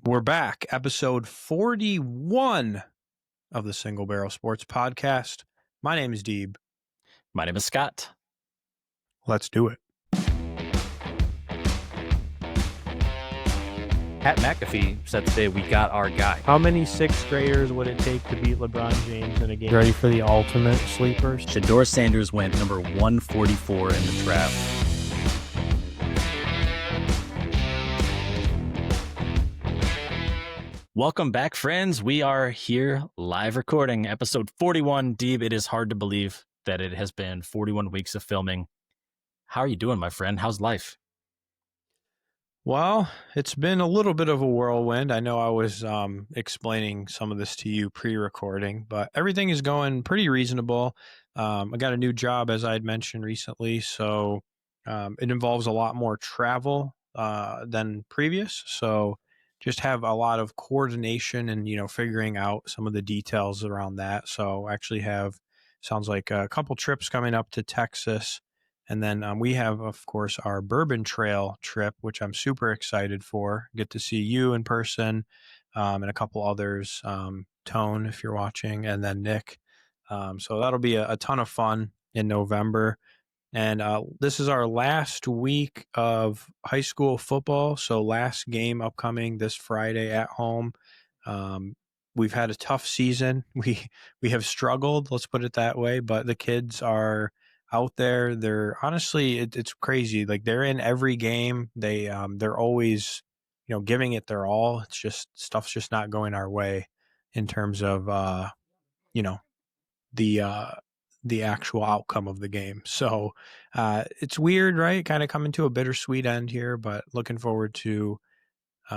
We're back, episode 41 of the Single Barrel Sports Podcast. My name is Deeb. My name is Scott. Let's do it. Pat McAfee said today we got our guy. How many sixth graders would it take to beat LeBron James in a game? Ready for the ultimate sleepers? Shador Sanders went number 144 in the draft. Welcome back, friends. We are here live recording episode 41. Deeb, it is hard to believe that it has been 41 weeks of filming. How are you doing, my friend? How's life? Well, it's been a little bit of a whirlwind. I know I was explaining some of this to you pre-recording, but everything is going pretty reasonable. I got a new job, as I had mentioned recently, so it involves a lot more travel than previous. So just have a lot of coordination and, figuring out some of the details around that. So I actually sounds like a couple trips coming up to Texas. And then we have, of course, our Bourbon Trail trip, which I'm super excited for. Get to see you in person and a couple others, Tone, if you're watching, and then Nick. So that'll be a ton of fun in November. And this is our last week of high school football. So last game upcoming this Friday at home. We've had a tough season. We have struggled, let's put it that way. But the kids are out there. They're honestly, it's crazy. Like, they're in every game. They're always, giving it their all. It's just stuff's just not going our way in terms of the actual outcome of the game. So it's weird, right? Kind of coming to a bittersweet end here, but looking forward to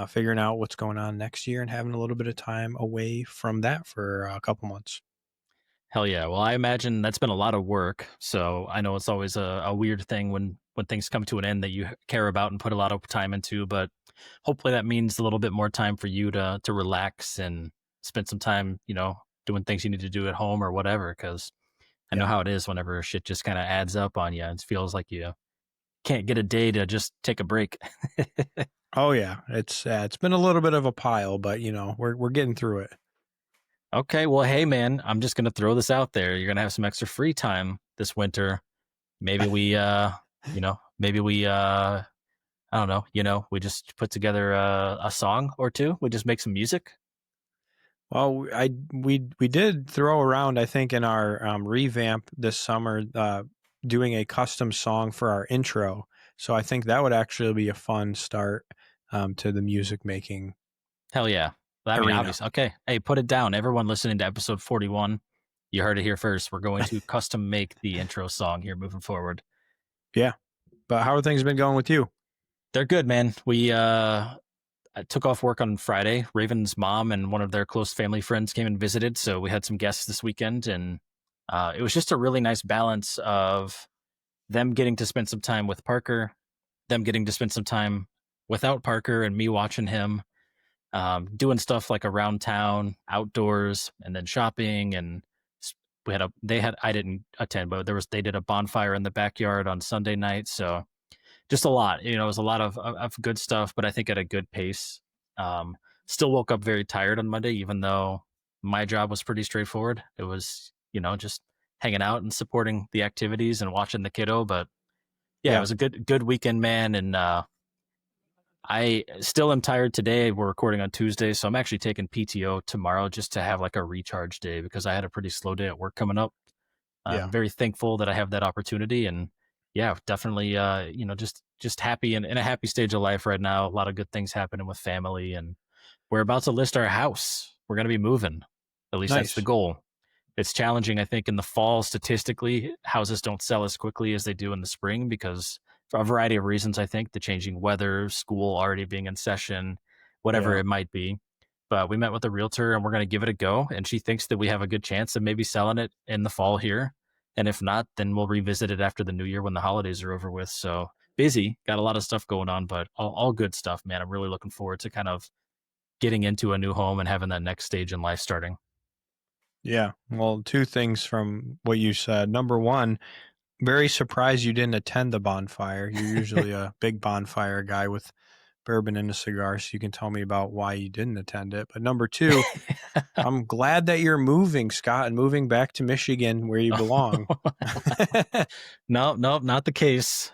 figuring out what's going on next year and having a little bit of time away from that for a couple months. Hell yeah. Well, I imagine that's been a lot of work. So I know it's always a weird thing when things come to an end that you care about and put a lot of time into, but hopefully that means a little bit more time for you to relax and spend some time, doing things you need to do at home or whatever. Cause I know how it is whenever shit just kind of adds up on you. It feels like you can't get a day to just take a break. Oh yeah. It's been a little bit of a pile, but we're getting through it. Okay, well, hey, man, I'm just going to throw this out there. You're going to have some extra free time this winter. Maybe we, I don't know, we just put together a song or two. We just make some music. Well, we did throw around, I think, in our revamp this summer, doing a custom song for our intro. So I think that would actually be a fun start to the music making. Hell yeah. I mean, obviously. Okay. Hey, put it down. Everyone listening to episode 41, you heard it here first. We're going to custom make the intro song here moving forward. Yeah. But how are things been going with you? They're good, man. We I took off work on Friday. Raven's mom and one of their close family friends came and visited. So we had some guests this weekend. And it was just a really nice balance of them getting to spend some time with Parker, them getting to spend some time without Parker and me watching him. Doing stuff like around town, outdoors, and then shopping. And I didn't attend, but they did a bonfire in the backyard on Sunday night. So just a lot, it was a lot of good stuff, but I think at a good pace. Still woke up very tired on Monday, even though my job was pretty straightforward. It was, just hanging out and supporting the activities and watching the kiddo. But yeah. It was a good weekend, man. And, I still am tired today. We're recording on Tuesday, so I'm actually taking PTO tomorrow just to have like a recharge day because I had a pretty slow day at work coming up. I'm very thankful that I have that opportunity, and yeah, definitely, just happy and in a happy stage of life right now. A lot of good things happening with family, and we're about to list our house. We're going to be moving. At least that's the goal. It's challenging, I think, in the fall. Statistically, houses don't sell as quickly as they do in the spring because for a variety of reasons, I think, the changing weather, school already being in session, whatever it might be. But we met with a realtor and we're going to give it a go. And she thinks that we have a good chance of maybe selling it in the fall here. And if not, then we'll revisit it after the new year when the holidays are over with. So busy, got a lot of stuff going on, but all good stuff, man. I'm really looking forward to kind of getting into a new home and having that next stage in life starting. Yeah. Well, two things from what you said. Number one, very surprised you didn't attend the bonfire. You're usually a big bonfire guy with bourbon and a cigar, so you can tell me about why you didn't attend it. But number two, I'm glad that you're moving, Scott, and moving back to Michigan where you belong. No, not the case.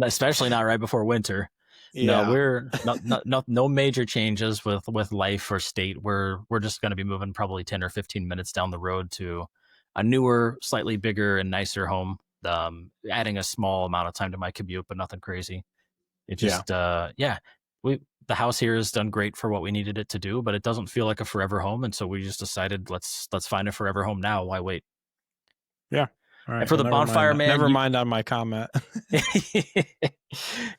Especially not right before winter. No, Yeah. we're no major changes with life or state. We're just going to be moving probably 10 or 15 minutes down the road to a newer, slightly bigger and nicer home. Adding a small amount of time to my commute, but nothing crazy. It Yeah. just the house here has done great for what we needed it to do, but it doesn't feel like a forever home, and so we just decided let's find a forever home now. Why wait? Yeah. All And right. for Well, the bonfire, man, never mind on my comment.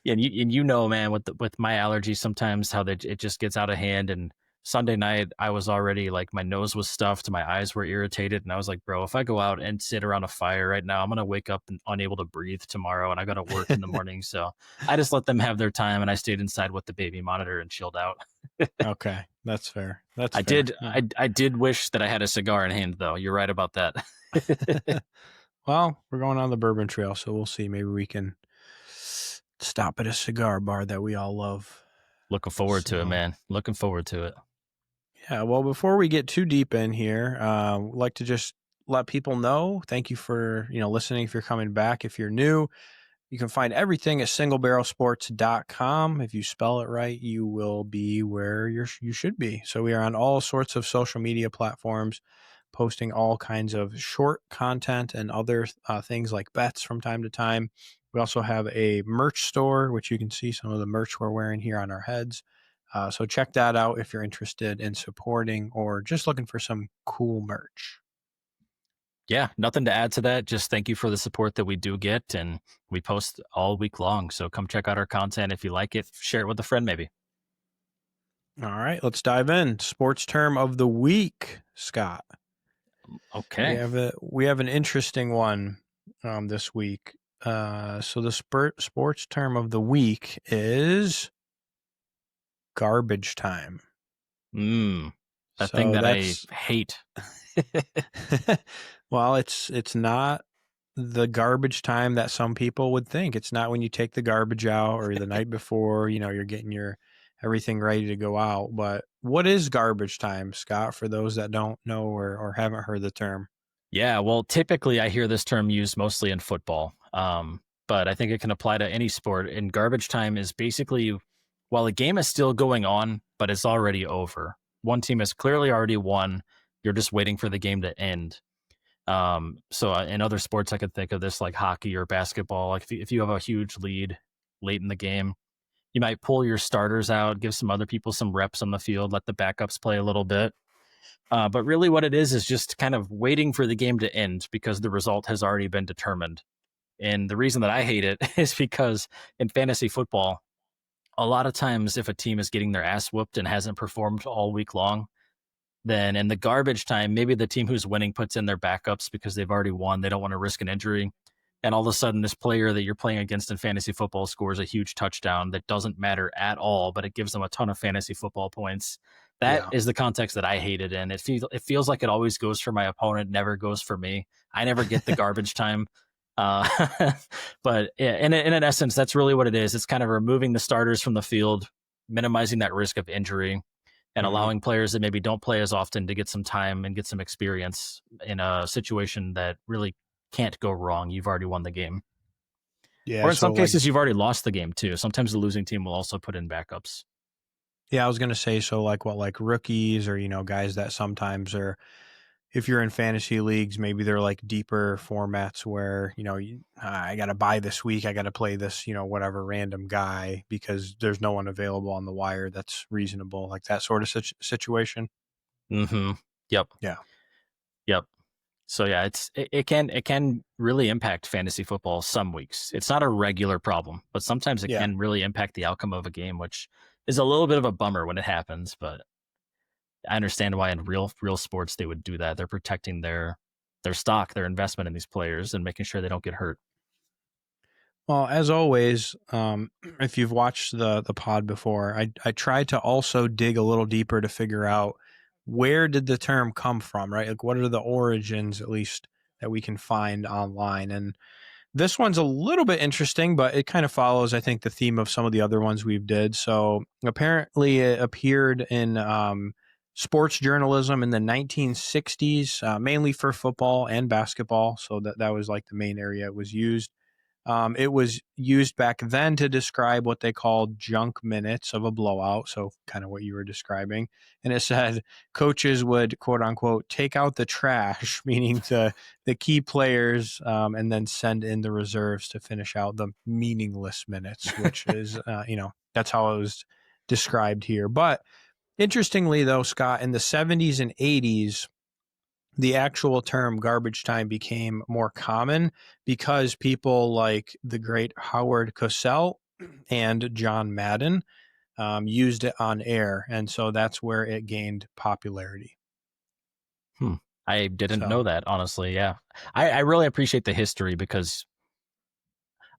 Yeah, and you know, man, with my allergies, sometimes how it just gets out of hand. And Sunday night, I was already like my nose was stuffed, my eyes were irritated, and I was like, bro, if I go out and sit around a fire right now, I'm gonna wake up and unable to breathe tomorrow, and I got to work in the morning. So I just let them have their time, and I stayed inside with the baby monitor and chilled out. Okay, that's fair. That's I fair. did I did wish that I had a cigar in hand, though. You're right about that. Well, we're going on the bourbon trail, so we'll see. Maybe we can stop at a cigar bar that we all love. Looking forward to it, man. Looking forward to it. Yeah, well, before we get too deep in here, I'd like to just let people know, thank you for, listening. If you're coming back, if you're new, you can find everything at singlebarrelsports.com. If you spell it right, you will be where you should be. So we are on all sorts of social media platforms, posting all kinds of short content and other things like bets from time to time. We also have a merch store, which you can see some of the merch we're wearing here on our heads. So check that out if you're interested in supporting or just looking for some cool merch. Yeah, nothing to add to that. Just thank you for the support that we do get, and we post all week long. So come check out our content. If you like it, share it with a friend, maybe. All right, let's dive in. Sports term of the week, Scott. Okay. We have an interesting one this week. So the sports term of the week is garbage time. That thing that I hate. Well, it's not the garbage time that some people would think. It's not when you take the garbage out or the night before, you're getting your everything ready to go out. But what is garbage time, Scott, for those that don't know or haven't heard the term? Yeah, well, typically I hear this term used mostly in football, but I think it can apply to any sport. And garbage time is basically while the game is still going on, but it's already over. One team has clearly already won. You're just waiting for the game to end. So in other sports, I could think of this like hockey or basketball. Like if you have a huge lead late in the game, you might pull your starters out, give some other people some reps on the field, let the backups play a little bit. But really what it is just kind of waiting for the game to end because the result has already been determined. And the reason that I hate it is because in fantasy football, a lot of times if a team is getting their ass whooped and hasn't performed all week long, then in the garbage time, maybe the team who's winning puts in their backups because they've already won. They don't want to risk an injury. And all of a sudden, this player that you're playing against in fantasy football scores a huge touchdown that doesn't matter at all, but it gives them a ton of fantasy football points. That is the context that I hate it in. It feels like it always goes for my opponent, never goes for me. I never get the garbage time. But in an essence, that's really what it is. It's kind of removing the starters from the field, minimizing that risk of injury, and allowing players that maybe don't play as often to get some time and get some experience in a situation that really can't go wrong. You've already won the game. Yeah. Or in some cases, you've already lost the game too. Sometimes the losing team will also put in backups. Yeah, I was going to say, so like rookies or, guys that sometimes are, if you're in fantasy leagues, maybe they're like deeper formats where, I got to buy this week. I got to play this, whatever random guy because there's no one available on the wire that's reasonable, like that sort of situation. Mm-hmm. Yep. Yeah. Yep. So yeah, it can really impact fantasy football some weeks. It's not a regular problem, but sometimes it can really impact the outcome of a game, which is a little bit of a bummer when it happens, but I understand why in real sports they would do that. They're protecting their stock, their investment in these players and making sure they don't get hurt. Well, as always, if you've watched the pod before, I tried to also dig a little deeper to figure out where did the term come from, right? Like what are the origins, at least that we can find online? And this one's a little bit interesting, but it kind of follows, I think, the theme of some of the other ones we've did. So apparently it appeared in sports journalism in the 1960s, mainly for football and basketball. So that was like the main area it was used. It was used back then to describe what they called junk minutes of a blowout. So kind of what you were describing. And it said coaches would, quote unquote, take out the trash, meaning the key players, and then send in the reserves to finish out the meaningless minutes, which is, that's how it was described here. But interestingly, though, Scott, in the 70s and 80s, the actual term garbage time became more common because people like the great Howard Cosell and John Madden used it on air. And so that's where it gained popularity. I didn't know So, that, honestly. Yeah. I really appreciate the history because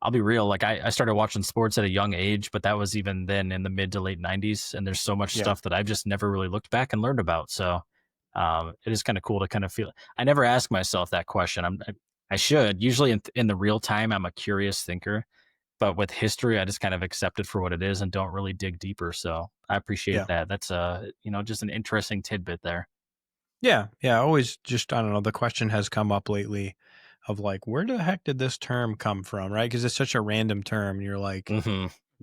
I'll be real. Like I started watching sports at a young age, but that was even then in the mid to late 90s. And there's so much yeah. stuff that I've just never really looked back and learned about. So it is kind of cool to kind of feel. I never ask myself that question. I should. Usually in the real time, I'm a curious thinker. But with history, I just kind of accept it for what it is and don't really dig deeper. So I appreciate Yeah. that. That's just an interesting tidbit there. Yeah. Yeah. Always just, I don't know, the question has come up lately of like, where the heck did this term come from? Right. Because it's such a random term. You're like,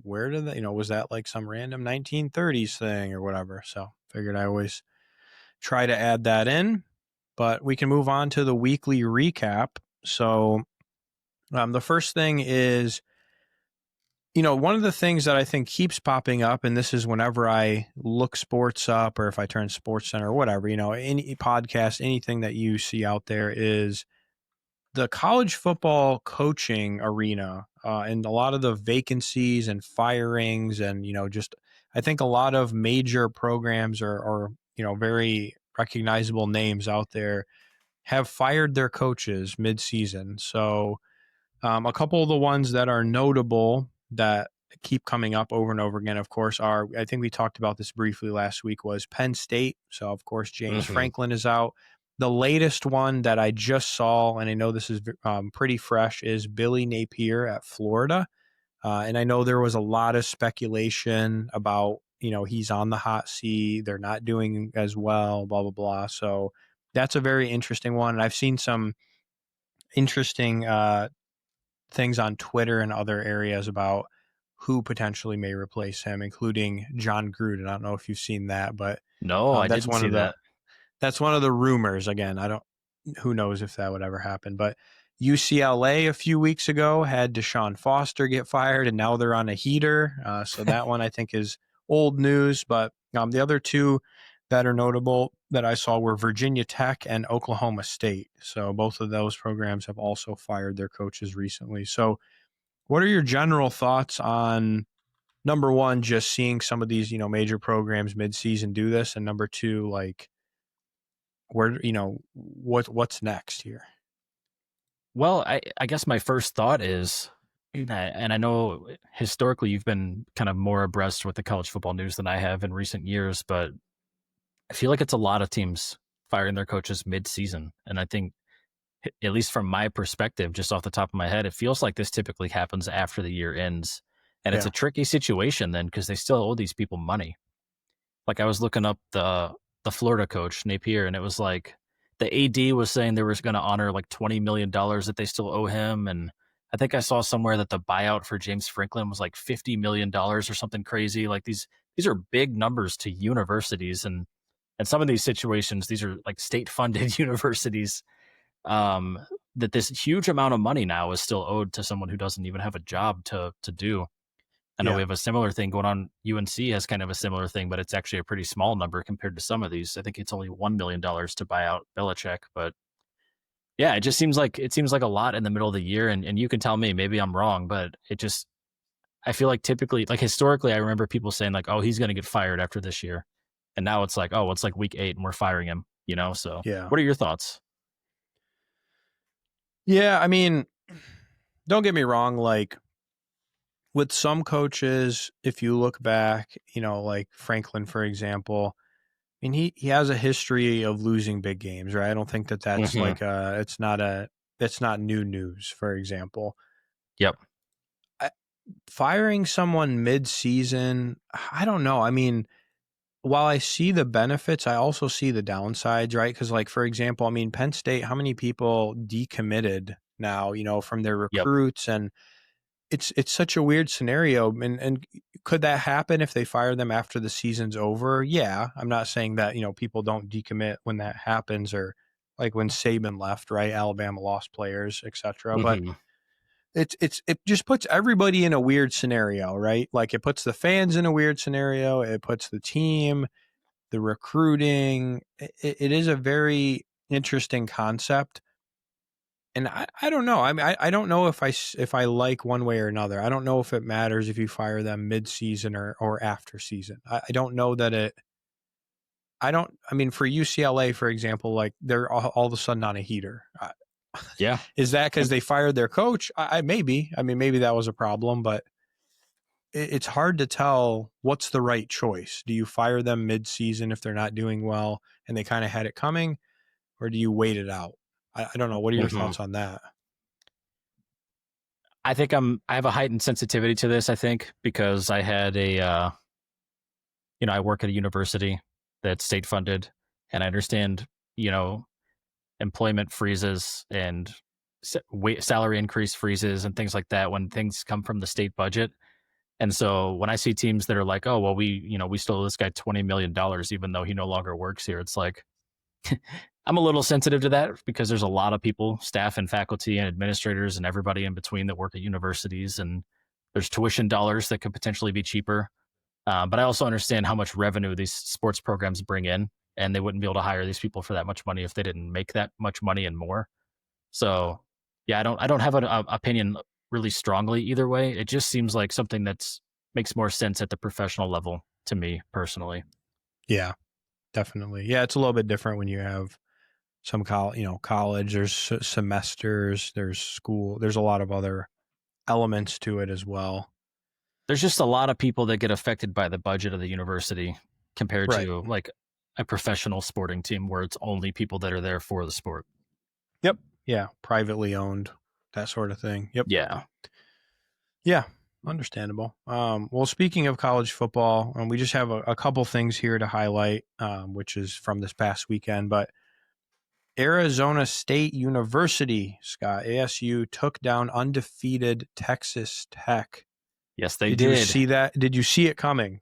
where did that, was that like some random 1930s thing or whatever? So figured I always try to add that in, but we can move on to the weekly recap. So the first thing is, one of the things that I think keeps popping up, and this is whenever I look sports up or if I turn Sports Center or whatever, any podcast, anything that you see out there, is the college football coaching arena, and a lot of the vacancies and firings and, just, I think a lot of major programs or very recognizable names out there have fired their coaches mid-season. So a couple of the ones that are notable that keep coming up over and over again, of course, are, I think we talked about this briefly last week, was Penn State. So, of course, James Franklin is out. The latest one that I just saw, and I know this is pretty fresh, is Billy Napier at Florida. And I know there was a lot of speculation about, he's on the hot seat. They're not doing as well, blah, blah, blah. So that's a very interesting one. And I've seen some interesting things on Twitter and other areas about who potentially may replace him, including John Gruden. I don't know if you've seen that, but No, I that's didn't one see of that. that's one of the rumors. Again, who knows if that would ever happen, but UCLA a few weeks ago had Deshaun Foster get fired, and now they're on a heater. So that one I think is old news, but the other two that are notable that I saw were Virginia Tech and Oklahoma State. So both of those programs have also fired their coaches recently. So what are your general thoughts on, number one, just seeing some of these, major programs mid-season do this, and number two, like, where, what's next here? Well, I guess my first thought is, and I know historically you've been kind of more abreast with the college football news than I have in recent years, but I feel like it's a lot of teams firing their coaches mid-season. And I think, at least from my perspective, just off the top of my head, it feels like this typically happens after the year ends. And it's Yeah. a tricky situation then because they still owe these people money. Like I was looking up the Florida coach, Napier, and it was like the AD was saying they were going to honor like $20 million that they still owe him. And I think I saw somewhere that the buyout for James Franklin was like $50 million or something crazy. Like these are big numbers to universities. And some of these situations, these are like state funded universities, that this huge amount of money now is still owed to someone who doesn't even have a job to do. I know we Yeah. have a similar thing going on. UNC has kind of a similar thing, but it's actually a pretty small number compared to some of these. I think it's only $1 million to buy out Belichick. But yeah, it seems like a lot in the middle of the year. And you can tell me, maybe I'm wrong, but I feel like typically, like historically, I remember people saying like, oh, he's going to get fired after this year. And now it's like, oh, it's like week 8 and we're firing him, So Yeah. what are your thoughts? Yeah. I mean, don't get me wrong. Like, with some coaches, if you look back, like Franklin, for example, I mean, he has a history of losing big games, right? I don't think that's like it's not that's not new news, for example. Yep. Firing someone mid-season, I don't know. I mean, while I see the benefits, I also see the downsides, right? Because, like, for example, I mean, Penn State, how many people decommitted now, from their Yep. recruits? And it's such a weird scenario. And could that happen if they fire them after the season's over? Yeah. I'm not saying that, people don't decommit when that happens, or like when Saban left, right? Alabama lost players, etc. But Mm-hmm. it just puts everybody in a weird scenario, right? Like, it puts the fans in a weird scenario. It puts the team, the recruiting. It is a very interesting concept. And I don't know. I mean, I don't know if I like one way or another. I don't know if it matters if you fire them mid-season or after season. I don't know that I mean, for UCLA, for example, like, they're all of a sudden on a heater. Yeah. Is that because they fired their coach? Maybe. I mean, maybe that was a problem, but it's hard to tell what's the right choice. Do you fire them mid-season if they're not doing well and they kind of had it coming, or do you wait it out? I don't know. What are your Mm-hmm. thoughts on that? I think I have a heightened sensitivity to this, I think, because I had I work at a university that's state funded, and I understand, employment freezes and salary increase freezes and things like that when things come from the state budget. And so when I see teams that are like, oh, well, we still owe this guy $20 million, even though he no longer works here, it's like, I'm a little sensitive to that because there's a lot of people, staff and faculty and administrators and everybody in between that work at universities, and there's tuition dollars that could potentially be cheaper. But I also understand how much revenue these sports programs bring in, and they wouldn't be able to hire these people for that much money if they didn't make that much money and more. So, yeah, I don't have an opinion really strongly either way. It just seems like something that's makes more sense at the professional level to me personally. Yeah, definitely. Yeah, it's a little bit different when you have some college. There's semesters, there's school, there's a lot of other elements to it as well. There's just a lot of people that get affected by the budget of the university compared Right. to like a professional sporting team where it's only people that are there for the sport. Yep. Yeah. Privately owned, that sort of thing. Yep. Yeah. Yeah. Understandable. Well, speaking of college football, we just have a couple things here to highlight, which is from this past weekend. But Arizona State University, Scott, ASU, took down undefeated Texas Tech. Yes, they Did did. you see that? Did you see it coming?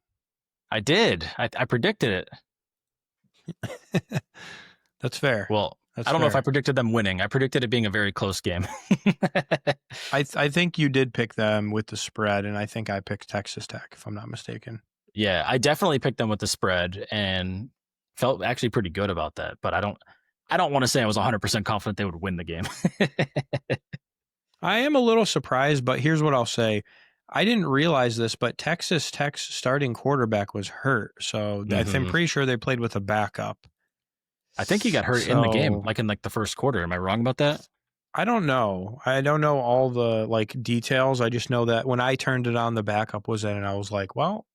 I did. I predicted it. That's fair. Well, That's I don't know if fair. I predicted them winning. I predicted it being a very close game. I think you did pick them with the spread, and I think I picked Texas Tech, if I'm not mistaken. Yeah, I definitely picked them with the spread and felt actually pretty good about that. But I don't want to say I was 100% confident they would win the game. I am a little surprised, but here's what I'll say. I didn't realize this, but Texas Tech's starting quarterback was hurt. So I'm pretty sure they played with a backup. I think he got hurt in the game, like in the first quarter. Am I wrong about that? I don't know. I don't know all the details. I just know that when I turned it on, the backup was in, and I was like, well,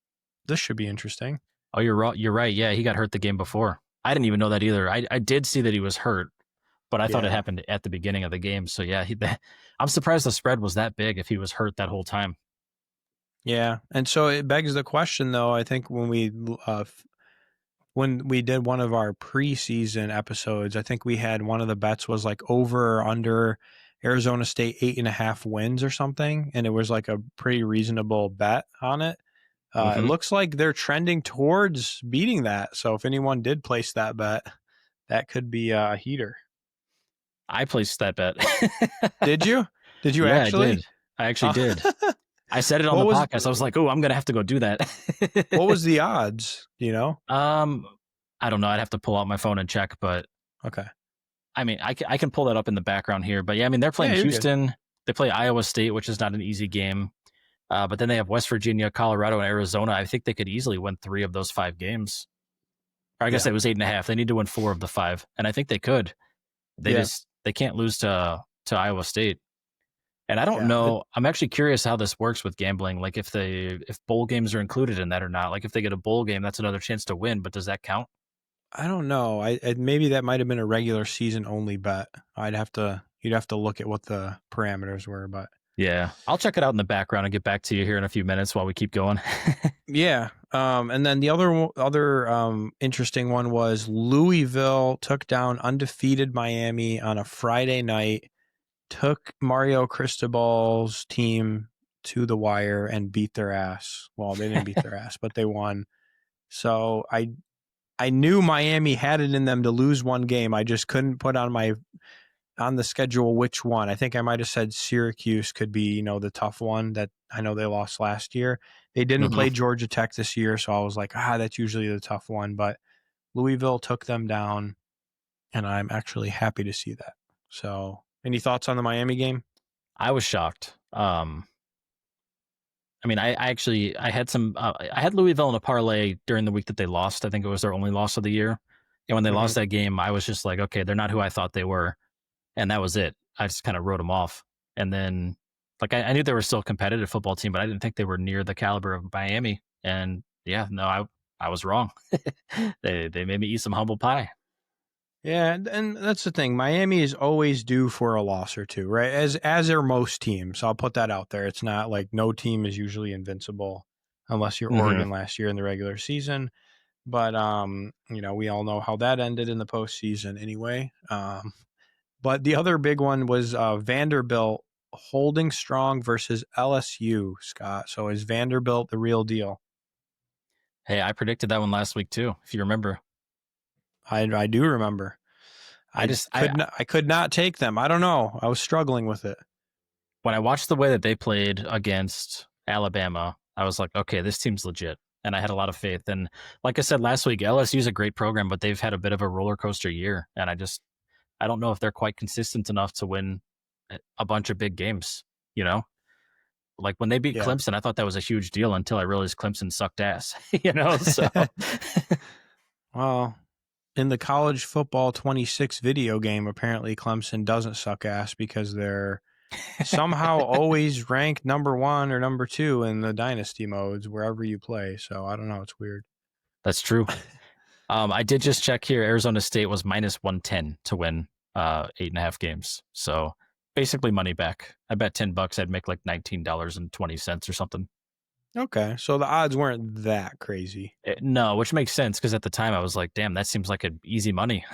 this should be interesting. Oh, you're right. Yeah, he got hurt the game before. I didn't even know that either. I did see that he was hurt, but I thought it happened at the beginning of the game. So yeah, I'm surprised the spread was that big if he was hurt that whole time. Yeah, and so it begs the question, though. I think when we did one of our preseason episodes, I think we had one of the bets was like over or under Arizona State 8.5 wins or something, and it was like a pretty reasonable bet on it. It looks like they're trending towards beating that. So if anyone did place that bet, that could be a heater. I placed that bet. Did you? Did you Yeah, actually? I actually did. I said it on the podcast. I was like, "Oh, I'm gonna have to go do that." What was the odds? Do you know? I don't know. I'd have to pull out my phone and check, but okay. I mean, I can pull that up in the background here. But yeah, I mean, they're playing Houston. Good. They play Iowa State, which is not an easy game. But then they have West Virginia, Colorado, and Arizona. I think they could easily win 3 of those 5 games. Or I guess it was 8.5. They need to win 4 of the 5, and I think they could. They can't lose to Iowa State. And I don't know. I'm actually curious how this works with gambling. Like if bowl games are included in that or not. Like if they get a bowl game, that's another chance to win. But does that count? I don't know. Maybe that might have been a regular season only bet. I'd have to you'd have to look at what the parameters were, but Yeah, I'll check it out in the background and get back to you here in a few minutes while we keep going. yeah. And then the other interesting one was Louisville took down undefeated Miami on a Friday night, took Mario Cristobal's team to the wire and beat their ass. Well, they didn't beat their ass, but they won. So I knew Miami had it in them to lose one game. I just couldn't put on the schedule which one. I think I might have said Syracuse could be, the tough one that I know they lost last year. They didn't Mhm. play Georgia Tech this year, so I was like, that's usually the tough one. But Louisville took them down, and I'm actually happy to see that. So, any thoughts on the Miami game? I was shocked. I mean, I had some. I had Louisville in a parlay during the week that they lost. I think it was their only loss of the year. And when they lost that game, I was just like, okay, they're not who I thought they were, and that was it. I just kind of wrote them off. And then, like, I knew they were still a competitive football team, but I didn't think they were near the caliber of Miami. And yeah, no, I was wrong. They made me eat some humble pie. Yeah, and that's the thing. Miami is always due for a loss or two, right? As are most teams. I'll put that out there. It's not like no team is usually invincible unless you're Mhm. Oregon last year in the regular season. But we all know how that ended in the postseason anyway. But the other big one was Vanderbilt holding strong versus LSU, Scott. So is Vanderbilt the real deal? Hey, I predicted that one last week too, if you remember. I do remember. I just I I could not take them. I don't know. I was struggling with it. When I watched the way that they played against Alabama, I was like, okay, this team's legit. And I had a lot of faith. And like I said last week, LSU's a great program, but they've had a bit of a roller coaster year. And I don't know if they're quite consistent enough to win a bunch of big games, you know? Like when they beat Yeah. Clemson, I thought that was a huge deal until I realized Clemson sucked ass, So Well, in the college football 26 video game, apparently Clemson doesn't suck ass because they're somehow always ranked number 1 or number 2 in the dynasty modes wherever you play. So I don't know. It's weird. that's true. I did just check here. Arizona State was minus 110 to win 8.5 games. So basically money back. I bet $10 I'd make like $19.20 or something. Okay. So the odds weren't that crazy. No, which makes sense because at the time I was like, damn, that seems like an easy money.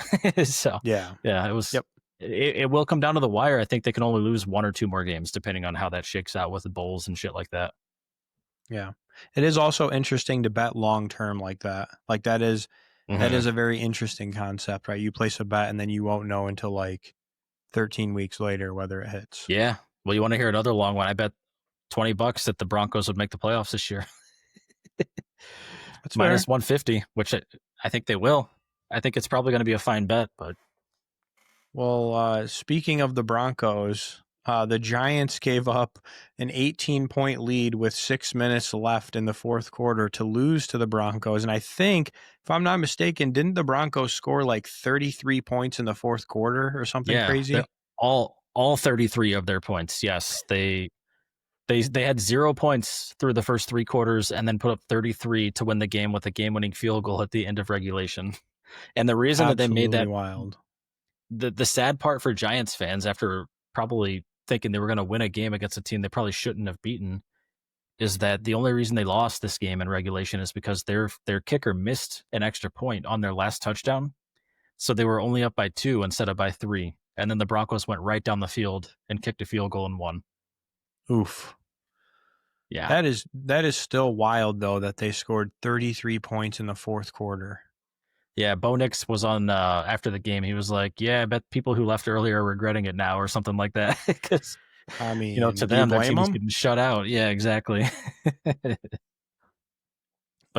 So Yeah. yeah, it was. Yep. It will come down to the wire. I think they can only lose 1 or 2 more games depending on how that shakes out with the bowls and shit like that. Yeah. It is also interesting to bet long term like that. Like that is a very interesting concept, right? You place a bet and then you won't know until like 13 weeks later whether it hits. Yeah. Well, you want to hear another long one? I bet $20 that the Broncos would make the playoffs this year. That's Minus fair. 150, which I think they will. I think it's probably going to be a fine bet, but Well, speaking of the Broncos, the Giants gave up an 18-point lead with 6 minutes left in the fourth quarter to lose to the Broncos. And I think, if I'm not mistaken, didn't the Broncos score like 33 points in the fourth quarter or something yeah, crazy? all 33 of their points. Yes, they had 0 points through the first 3 quarters and then put up 33 to win the game with a game-winning field goal at the end of regulation. And the reason that they made that wild. The sad part for Giants fans, after probably thinking they were going to win a game against a team they probably shouldn't have beaten, is that the only reason they lost this game in regulation is because their kicker missed an extra point on their last touchdown. So they were only up by 2 instead of by 3. And then the Broncos went right down the field and kicked a field goal and won. Oof. Yeah. That is still wild though that they scored 33 points in the fourth quarter. Yeah, Bo Nix was on after the game. He was like, "Yeah, I bet people who left earlier are regretting it now," or something like that. Because I mean, to do you them, their blame team is them? getting shut out. Yeah, exactly. But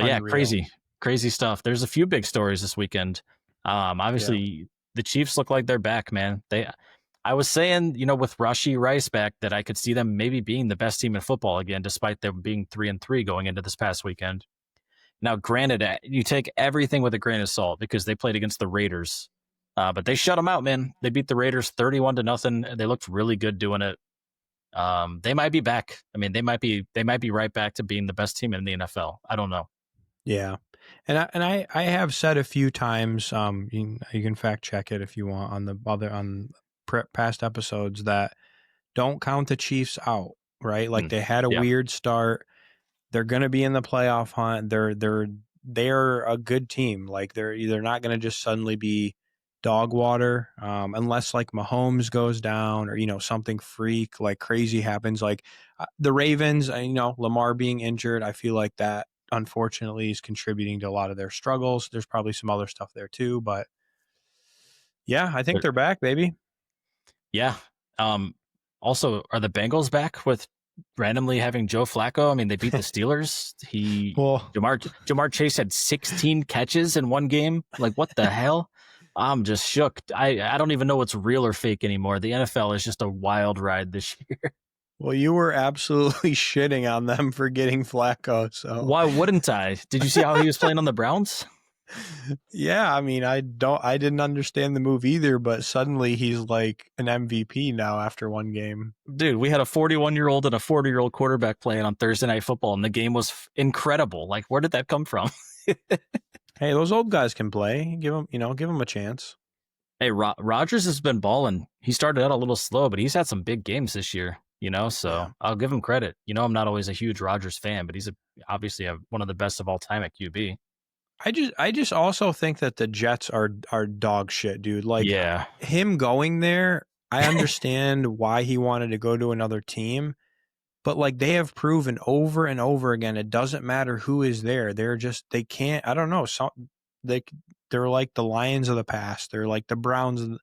yeah, Unreal. crazy stuff. There's a few big stories this weekend. Obviously, the Chiefs look like they're back, man. I was saying, with Rashee Rice back, that I could see them maybe being the best team in football again, despite them being 3-3 going into this past weekend. Now, granted, you take everything with a grain of salt because they played against the Raiders, but they shut them out, man. They beat the Raiders 31-0. They looked really good doing it. They might be back. I mean, they might be right back to being the best team in the NFL. I don't know. Yeah. And I have said a few times, you can fact check it if you want on past episodes that don't count the Chiefs out, right? Like they had a Yeah. weird start. They're going to be in the playoff hunt. They're a good team. Like they're not going to just suddenly be dog water, unless like Mahomes goes down or something freak like crazy happens. Like the Ravens, Lamar being injured, I feel like that unfortunately is contributing to a lot of their struggles. There's probably some other stuff there too, but yeah, I think they're back, baby. Yeah. Also, are the Bengals back with randomly having Joe Flacco? I mean, they beat the Steelers. Well, Jamar Chase had 16 catches in one game. Like, what the hell? I'm just shook. I don't even know what's real or fake anymore. The NFL is just a wild ride this year. well, you were absolutely shitting on them for getting Flacco. So Why wouldn't I? Did you see how he was playing on the Browns? yeah, I mean, I didn't understand the move either, but suddenly he's like an MVP now after one game. Dude, we had a 41-year-old and a 40-year-old quarterback playing on Thursday Night Football, and the game was incredible. Like, where did that come from? Hey, those old guys can play. Give them a chance. Hey, Rodgers has been balling. He started out a little slow, but he's had some big games this year, so Yeah. I'll give him credit. I'm not always a huge Rodgers fan, but he's obviously one of the best of all time at QB. I just also think that the Jets are dog shit, dude. Like Yeah. him going there, I understand why he wanted to go to another team, but like they have proven over and over again, it doesn't matter who is there. They can't, I don't know. They're like the Lions of the past. They're like the Browns,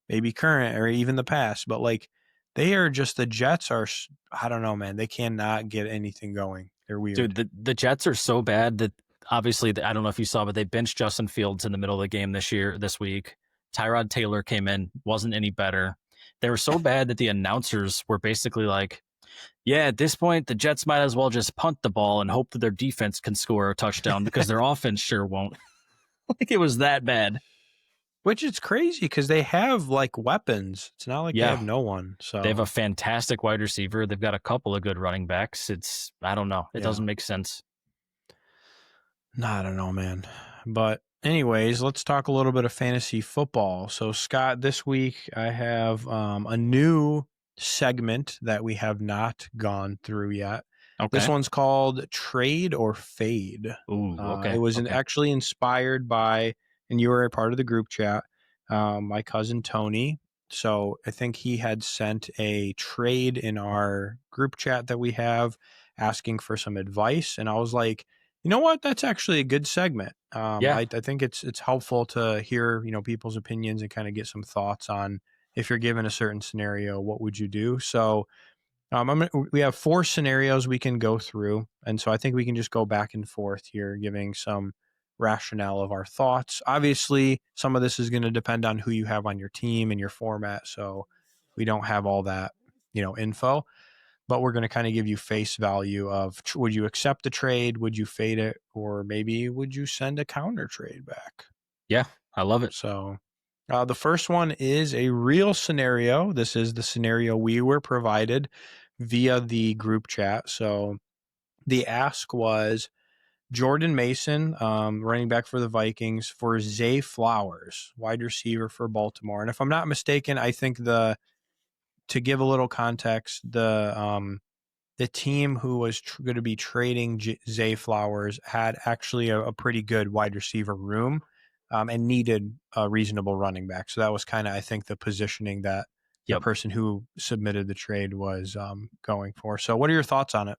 maybe current or even the past, but like they are just, the Jets are, I don't know, man. They cannot get anything going. They're weird. Dude, the Jets are so bad that obviously, I don't know if you saw, but they benched Justin Fields in the middle of the game this week. Tyrod Taylor came in, wasn't any better. They were so bad that the announcers were basically like, yeah, at this point, the Jets might as well just punt the ball and hope that their defense can score a touchdown because their offense sure won't. Like, it was that bad. Which is crazy because they have like weapons. It's not like they have no one. So they have a fantastic wide receiver. They've got a couple of good running backs. I don't know. It doesn't make sense. No, I don't know, man. But anyways, let's talk a little bit of fantasy football. So Scott, this week I have a new segment that we have not gone through yet. Okay. This one's called Trade or Fade. Ooh, okay. It was actually inspired by, and you were a part of the group chat, my cousin Tony. So I think he had sent a trade in our group chat that we have asking for some advice. And I was like, you know what? That's actually a good segment. I think it's helpful to hear, people's opinions and kind of get some thoughts on if you're given a certain scenario, what would you do? So we have 4 scenarios we can go through. And so I think we can just go back and forth here, giving some rationale of our thoughts. Obviously, some of this is going to depend on who you have on your team and your format. So we don't have all that, info. But we're going to kind of give you face value of would you accept the trade? Would you fade it? Or maybe would you send a counter trade back? Yeah, I love it. So the first one is a real scenario. This is the scenario we were provided via the group chat. So the ask was Jordan Mason, running back for the Vikings, for Zay Flowers, wide receiver for Baltimore. And if I'm not mistaken, I think to give a little context, the team who was going to be trading Zay Flowers had actually a pretty good wide receiver room and needed a reasonable running back. So that was kind of, I think, the positioning that the person who submitted the trade was going for. So what are your thoughts on it?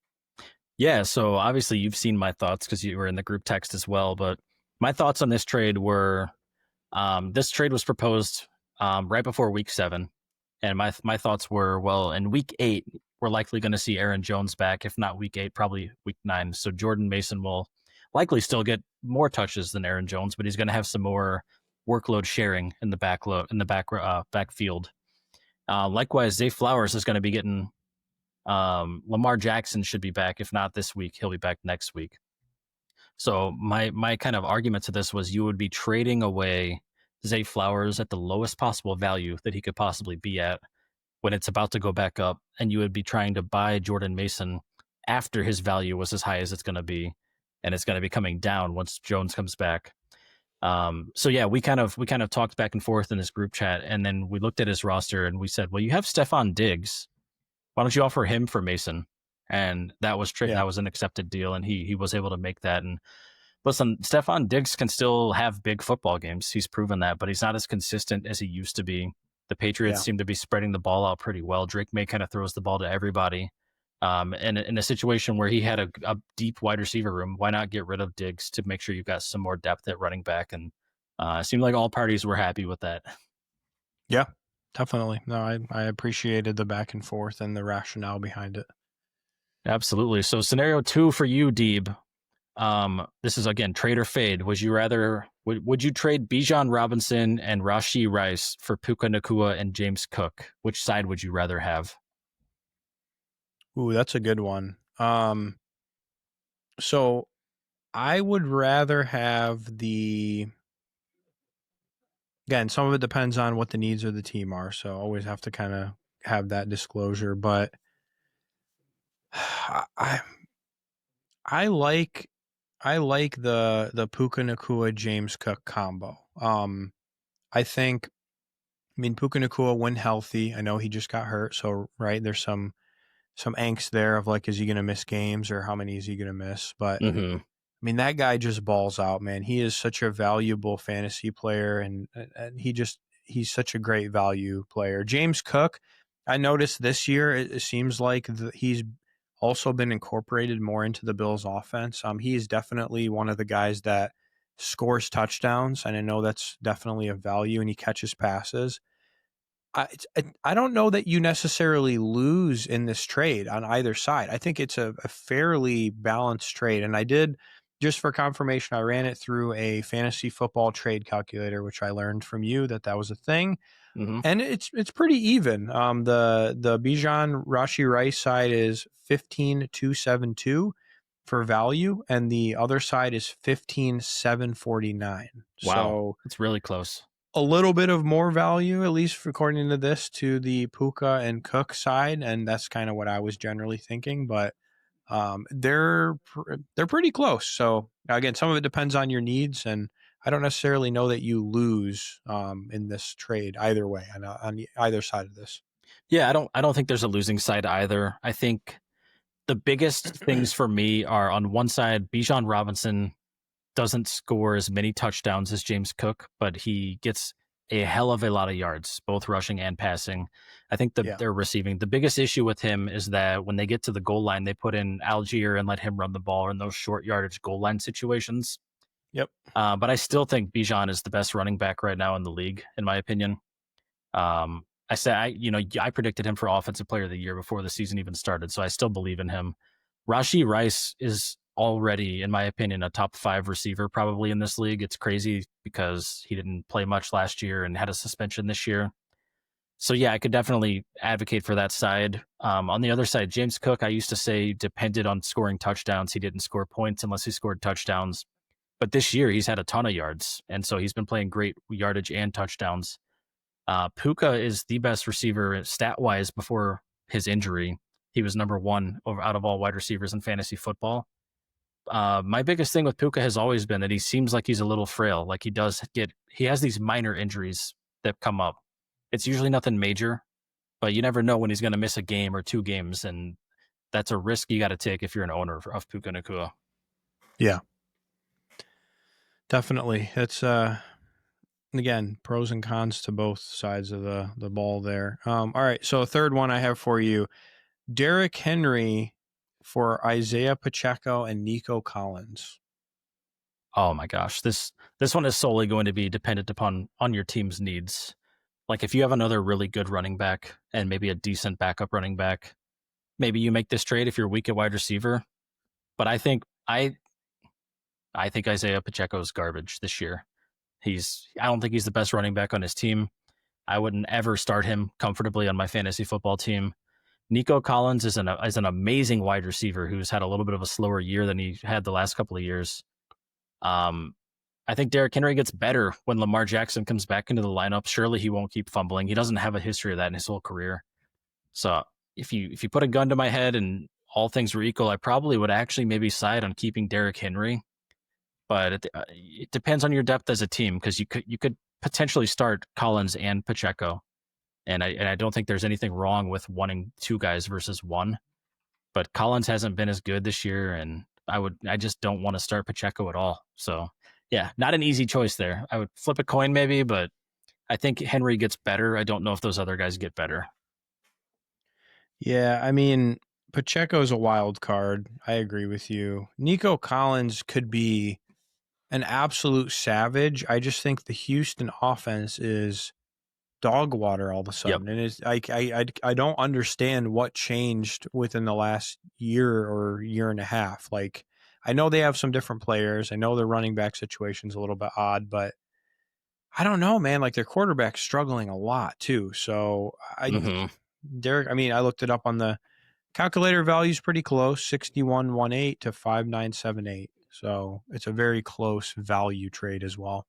Yeah, so obviously you've seen my thoughts because you were in the group text as well. But my thoughts on this trade were this trade was proposed right before week 7. And my thoughts were, well, in week 8, we're likely going to see Aaron Jones back. If not week 8, probably week 9. So Jordan Mason will likely still get more touches than Aaron Jones, but he's going to have some more workload sharing in the backfield. Likewise, Zay Flowers is going to be getting Lamar Jackson should be back. If not this week, he'll be back next week. So my kind of argument to this was you would be trading away Zay Flowers at the lowest possible value that he could possibly be at when it's about to go back up, and you would be trying to buy Jordan Mason after his value was as high as it's going to be, and it's going to be coming down once Jones comes back. So yeah, we kind of talked back and forth in this group chat, and then we looked at his roster and we said, well, you have Stephon Diggs. Why don't you offer him for Mason? And that was Yeah. that was an accepted deal, and he was able to make that. And listen, Stephon Diggs can still have big football games. He's proven that, but he's not as consistent as he used to be. The Patriots Yeah. seem to be spreading the ball out pretty well. Drake May kind of throws the ball to everybody. And in a situation where he had a deep wide receiver room, why not get rid of Diggs to make sure you've got some more depth at running back? And it seemed like all parties were happy with that. Yeah, definitely. No, I appreciated the back and forth and the rationale behind it. Absolutely. So scenario 2 for you, Deeb. This is again trade or fade. Would you trade Bijan Robinson and Rashee Rice for Puka Nacua and James Cook? Which side would you rather have? Ooh, that's a good one. So I would rather have again, some of it depends on what the needs of the team are. So always have to kind of have that disclosure, but I I like the Puka Nacua James Cook combo. I mean Puka Nacua when healthy. I know he just got hurt, so right there's some angst there of like, is he going to miss games or how many is he going to miss? But Mm-hmm. I mean, that guy just balls out, man. He is such a valuable fantasy player, and he's such a great value player. James Cook, I noticed this year it seems like he's also been incorporated more into the Bills' offense. He is definitely one of the guys that scores touchdowns, and I know that's definitely a value, and he catches passes. I don't know that you necessarily lose in this trade on either side. I think it's a fairly balanced trade. And I did, just for confirmation, I ran it through a fantasy football trade calculator, which I learned from you that was a thing. Mm-hmm. And it's pretty even. The Bijan Rashi Rice side is 15,272 for value, and the other side is 15,749. Wow, So it's really close. a little bit of more value, at least according to this, to the Puka and Cook side, and that's kind of what I was generally thinking. But they're pretty close. So again, some of it depends on your needs, and I don't necessarily know that you lose in this trade either way on either side of this. Yeah, I don't think there's a losing side either. I think the biggest things for me are on one side, Bijan Robinson doesn't score as many touchdowns as James Cook, but he gets a hell of a lot of yards, both rushing and passing. I think Yeah. they're receiving. The biggest issue with him is that when they get to the goal line, they put in Algier and let him run the ball in those short yardage goal line situations. Yep. But I still think Bijan is the best running back right now in the league, in my opinion. I predicted him for Offensive Player of the Year before the season even started, so I still believe in him. Rashee Rice is already, in my opinion, a top 5 receiver probably in this league. It's crazy because he didn't play much last year and had a suspension this year. So yeah, I could definitely advocate for that side. On the other side, James Cook, I used to say depended on scoring touchdowns. He didn't score points unless he scored touchdowns. But this year he's had a ton of yards, and so he's been playing great yardage and touchdowns. Puka is the best receiver stat-wise before his injury. He was number 1 out of all wide receivers in fantasy football. My biggest thing with Puka has always been that he seems like he's a little frail. Like he has these minor injuries that come up. It's usually nothing major, but you never know when he's going to miss a game or 2 games, and that's a risk you got to take if you're an owner of Puka Nacua. Yeah. Definitely. It's again, pros and cons to both sides of the ball there. All right, so a third one I have for you. Derrick Henry for Isaiah Pacheco and Nico Collins. Oh my gosh, this one is solely going to be dependent on your team's needs. Like if you have another really good running back and maybe a decent backup running back, maybe you make this trade if you're weak at wide receiver. But I think Isaiah Pacheco is garbage this year. I don't think he's the best running back on his team. I wouldn't ever start him comfortably on my fantasy football team. Nico Collins is an amazing wide receiver who's had a little bit of a slower year than he had the last couple of years. I think Derrick Henry gets better when Lamar Jackson comes back into the lineup. Surely he won't keep fumbling. He doesn't have a history of that in his whole career. So if you put a gun to my head and all things were equal, I probably would actually maybe side on keeping Derrick Henry. but it depends on your depth as a team because you could potentially start Collins and Pacheco, and I don't think there's anything wrong with wanting two guys versus one. But Collins hasn't been as good this year, and I just don't want to start Pacheco at all. So yeah, not an easy choice there. I would flip a coin maybe, but I think Henry gets better. I don't know if those other guys get better. Yeah, I mean, Pacheco's a wild card. I agree with you. Nico Collins could be an absolute savage. I just think the Houston offense is dog water all of a Yep. sudden, and it's I don't understand what changed within the last year or year and a half. Like, I know they have some different players. I know their running back situation's a little bit odd, but I don't know, man. Like, their quarterback's struggling a lot too. So Derek, I mean, I looked it up on the calculator. Value's pretty close, 61.18 to 5978. So it's a very close value trade as well.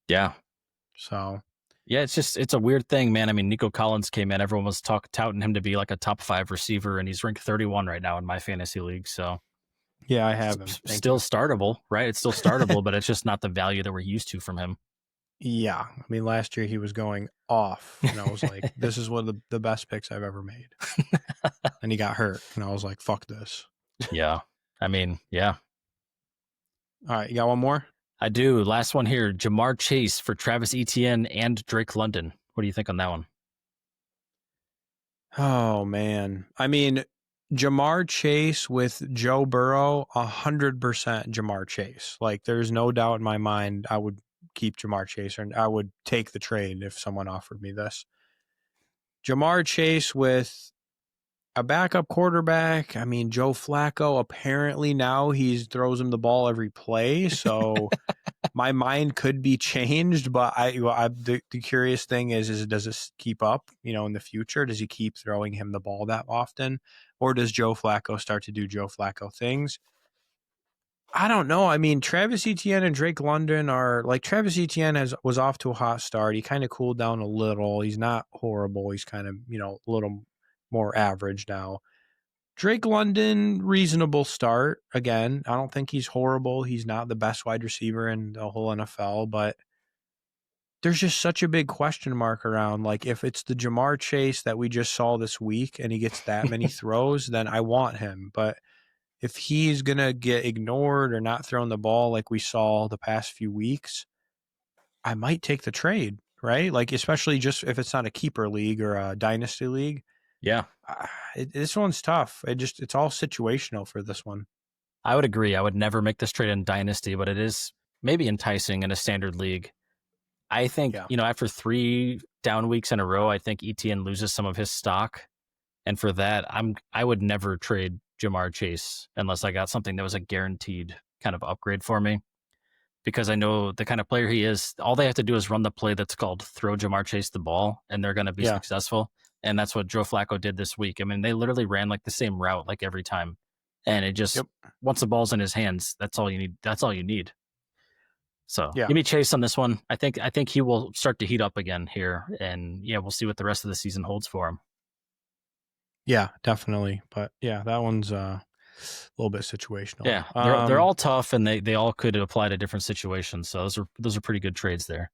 Yeah. So Yeah, it's a weird thing, man. I mean, Nico Collins came in, everyone was touting him to be like a top 5 receiver, and he's ranked 31 right now in my fantasy league. So yeah, I have him. Still startable, right? It's still startable, but it's just not the value that we're used to from him. Yeah, I mean, last year he was going off, and I was like, "This is one of the best picks I've ever made." And he got hurt, and I was like, "Fuck this." Yeah, I mean, yeah. All right, you got one more? I do. Last one here: Jamar Chase for Travis Etienne and Drake London. What do you think on that one? Oh man, I mean, Jamar Chase with Joe Burrow, 100% Jamar Chase. Like, there's no doubt in my mind I would keep Jamar Chase, and I would take the trade if someone offered me this. Jamar Chase with a backup quarterback. I mean, Joe Flacco, apparently now he throws him the ball every play. So my mind could be changed, but the curious thing is does this keep up, in the future? Does he keep throwing him the ball that often? Or does Joe Flacco start to do Joe Flacco things? I don't know. I mean, Travis Etienne and Drake London are like, Travis Etienne was off to a hot start. He kind of cooled down a little. He's not horrible. He's kind of, a little more average now. Drake London, reasonable start. Again, I don't think he's horrible. He's not the best wide receiver in the whole NFL, but there's just such a big question mark around, like, if it's the Jamar Chase that we just saw this week and he gets that many throws, then I want him. But if he's going to get ignored or not thrown the ball like we saw the past few weeks, I might take the trade, right? Like, especially just if it's not a keeper league or a dynasty league. Yeah. This one's tough. It's all situational for this one. I would agree. I would never make this trade in Dynasty, but it is maybe enticing in a standard league. I think, after 3 down weeks in a row, I think ETN loses some of his stock. And for that, I would never trade Jamar Chase unless I got something that was a guaranteed kind of upgrade for me. Because I know the kind of player he is, all they have to do is run the play that's called throw Jamar Chase the ball, and they're going to be successful. And that's what Joe Flacco did this week. I mean, they literally ran like the same route like every time. And it just, once the ball's in his hands, that's all you need. That's all you need. So give me Chase on this one. I think he will start to heat up again here. And we'll see what the rest of the season holds for him. Yeah, definitely. But yeah, that one's a little bit situational. Yeah, they're all tough, and they all could apply to different situations. So those are pretty good trades there.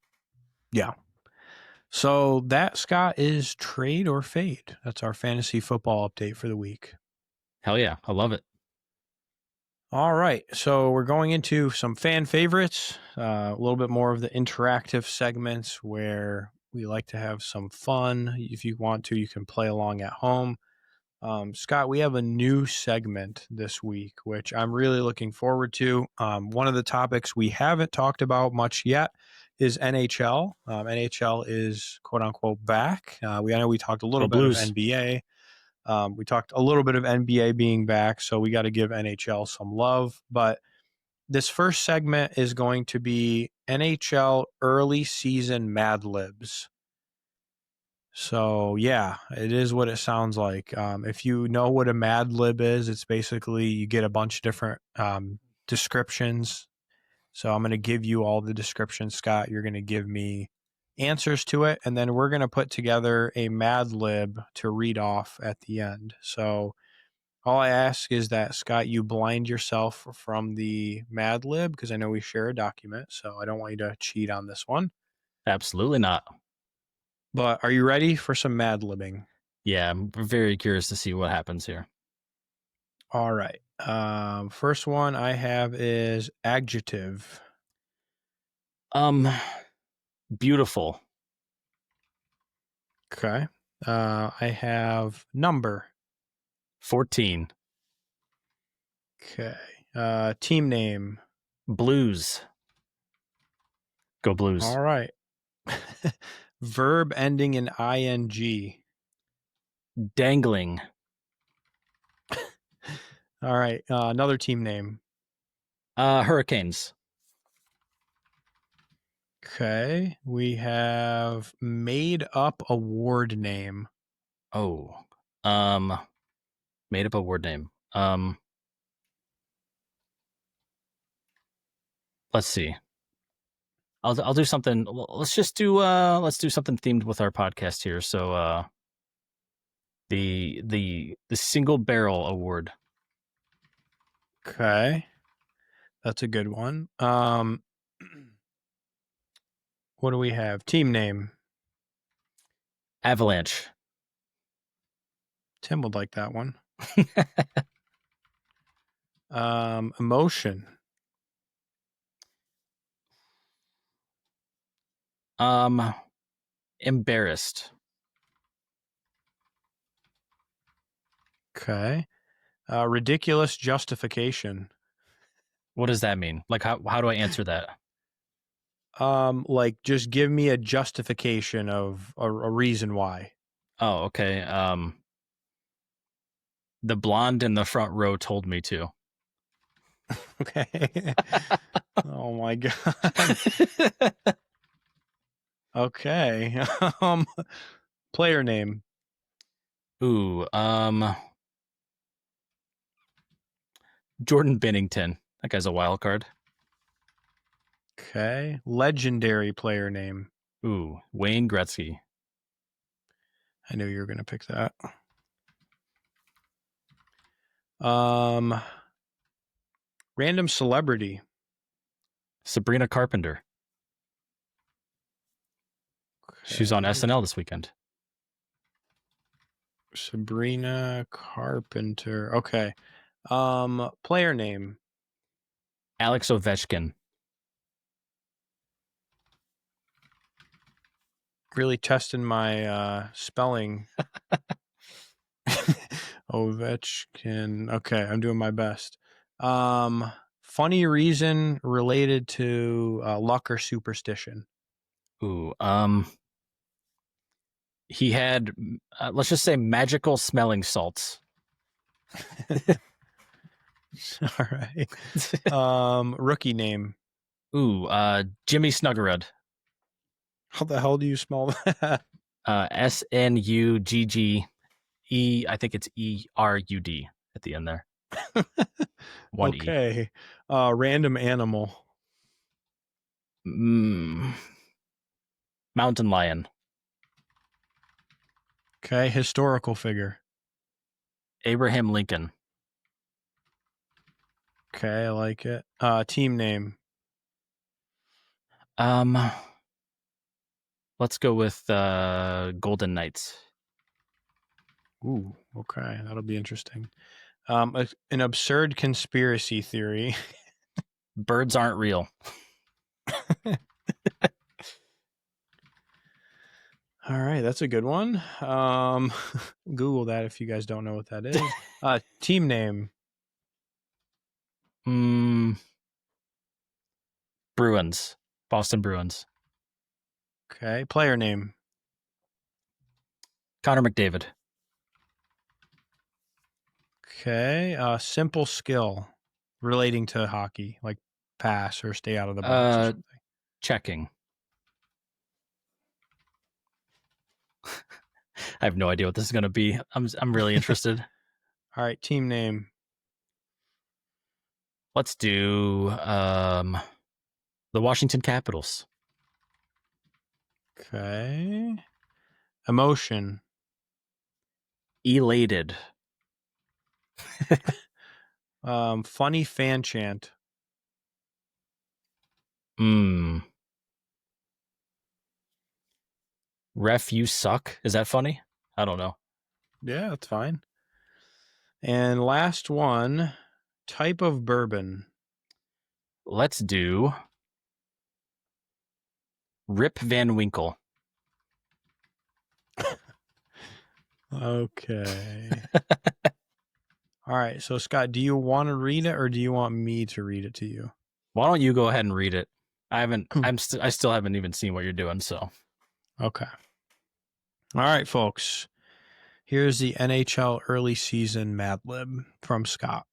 Yeah. So that, Scott, is trade or fade. That's our fantasy football update for the week. Hell yeah, I love it. All right, so we're going into some fan favorites, a little bit more of the interactive segments where we like to have some fun. If you want to, you can play along at home. Scott, we have a new segment this week, which I'm really looking forward to. One of the topics we haven't talked about much yet is NHL. NHL is quote unquote back. I know we talked a little bit of NBA. We talked a little bit of NBA being back, so we got to give NHL some love. But this first segment is going to be NHL early season Mad Libs. So yeah, it is what it sounds like. If you know what a Mad Lib is, it's basically you get a bunch of different descriptions. So I'm going to give you all the descriptions, Scott. You're going to give me answers to it, and then we're going to put together a Mad Lib to read off at the end. So All I ask is that, Scott, you blind yourself from the Mad Lib, because I know we share a document, so I don't want you to cheat on this one. Absolutely not. But are you ready for some Mad Libbing? Yeah, I'm very curious to see what happens here. All right. First one I have is adjective. Beautiful. Okay. I have number. 14. Okay. Team name. Blues. Go Blues. All right. Verb ending in ing. Dangling. All right. Another team name. Hurricanes. Okay. We have made up a word name. Oh. Made up a word name. Let's see. I'll do something. Let's do something themed with our podcast here. So the single barrel award. Okay. That's a good one. What do we have? Team name. Avalanche. Tim would like that one. Emotion. Embarrassed. Okay. Ridiculous justification. What does that mean? Like how do I answer that? Like just give me a justification of a reason why. Oh, okay. The blonde in the front row told me to. Okay. Oh my god. Okay. Player name. Ooh, Jordan Bennington. That guy's a wild card. Okay. Legendary player name. Ooh, Wayne Gretzky. I knew you were going to pick that. Random celebrity. Sabrina Carpenter. She's on Okay. SNL this weekend. Sabrina Carpenter. Okay. Player name. Alex Ovechkin. Really testing my spelling. Ovechkin. Okay, I'm doing my best. Funny reason related to luck or superstition. Ooh, he had, let's just say, magical smelling salts. All right. Rookie name. Ooh, Jimmy Snuggerud. How the hell do you smell that? Snugge. I think it's ERUD at the end there. One E. Okay. Random animal. Mountain lion. Okay. Historical figure. Abraham Lincoln. Okay, I like it. Team name. Let's go with Golden Knights. Ooh, okay, that'll be interesting. An absurd conspiracy theory. Birds aren't real. All right, that's a good one. Google that if you guys don't know what that is. Team name. Bruins. Boston Bruins. Okay, player name. Connor McDavid. Okay, simple skill relating to hockey, like pass or stay out of the box or something. Checking. I have no idea what this is going to be. I'm really interested. All right, team name. Let's do the Washington Capitals. Okay. Emotion. Elated. Funny fan chant. Ref, you suck. Is that funny? I don't know. Yeah, that's fine. And last one, type of bourbon. Let's do Rip Van Winkle. Okay. All right. So, Scott, do you want to read it or do you want me to read it to you? Why don't you go ahead and read it? I still haven't even seen what you're doing, so. Okay. All right, folks. Here's the NHL early season Mad Lib from Scott.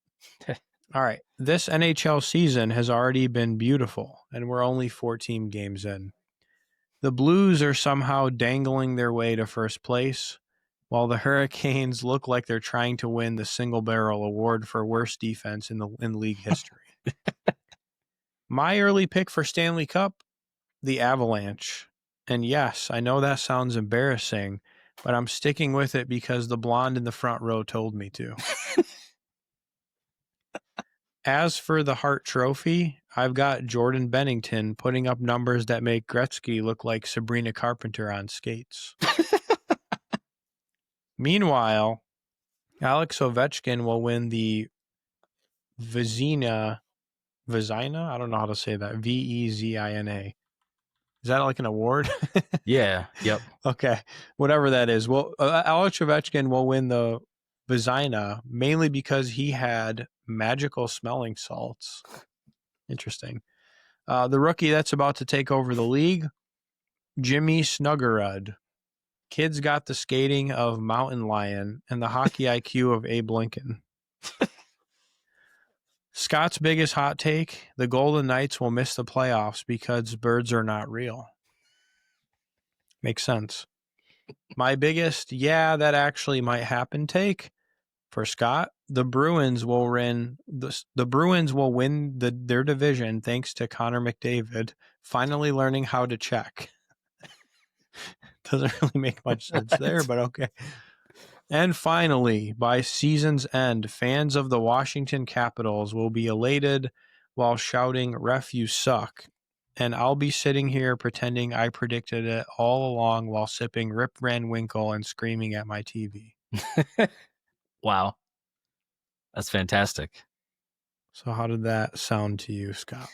All right. This NHL season has already been beautiful, and we're only 14 games in. The Blues are somehow dangling their way to first place, while the Hurricanes look like they're trying to win the single barrel award for worst defense in league history. My early pick for Stanley Cup, the Avalanche. And yes, I know that sounds embarrassing, but I'm sticking with it because the blonde in the front row told me to. As for the Hart Trophy, I've got Jordan Bennington putting up numbers that make Gretzky look like Sabrina Carpenter on skates. Meanwhile, Alex Ovechkin will win the Vezina. I don't know how to say that. Vezina. Is that like an award? Yeah. Yep. Okay. Whatever that is. Well, Alex Ovechkin will win the Vezina mainly because he had magical smelling salts. Interesting. The rookie that's about to take over the league, Jimmy Snuggerud. Kid's got the skating of Mountain Lion and the hockey IQ of Abe Lincoln. Scott's biggest hot take, the Golden Knights will miss the playoffs because birds are not real. Makes sense. My biggest, yeah, that actually might happen take for Scott, the Bruins will win their division thanks to Connor McDavid finally learning how to check. Doesn't really make much sense there, but okay. And finally, by season's end, fans of the Washington Capitals will be elated while shouting, "Ref, you suck." And I'll be sitting here pretending I predicted it all along while sipping Rip Van Winkle and screaming at my TV. Wow. That's fantastic. So how did that sound to you, Scott?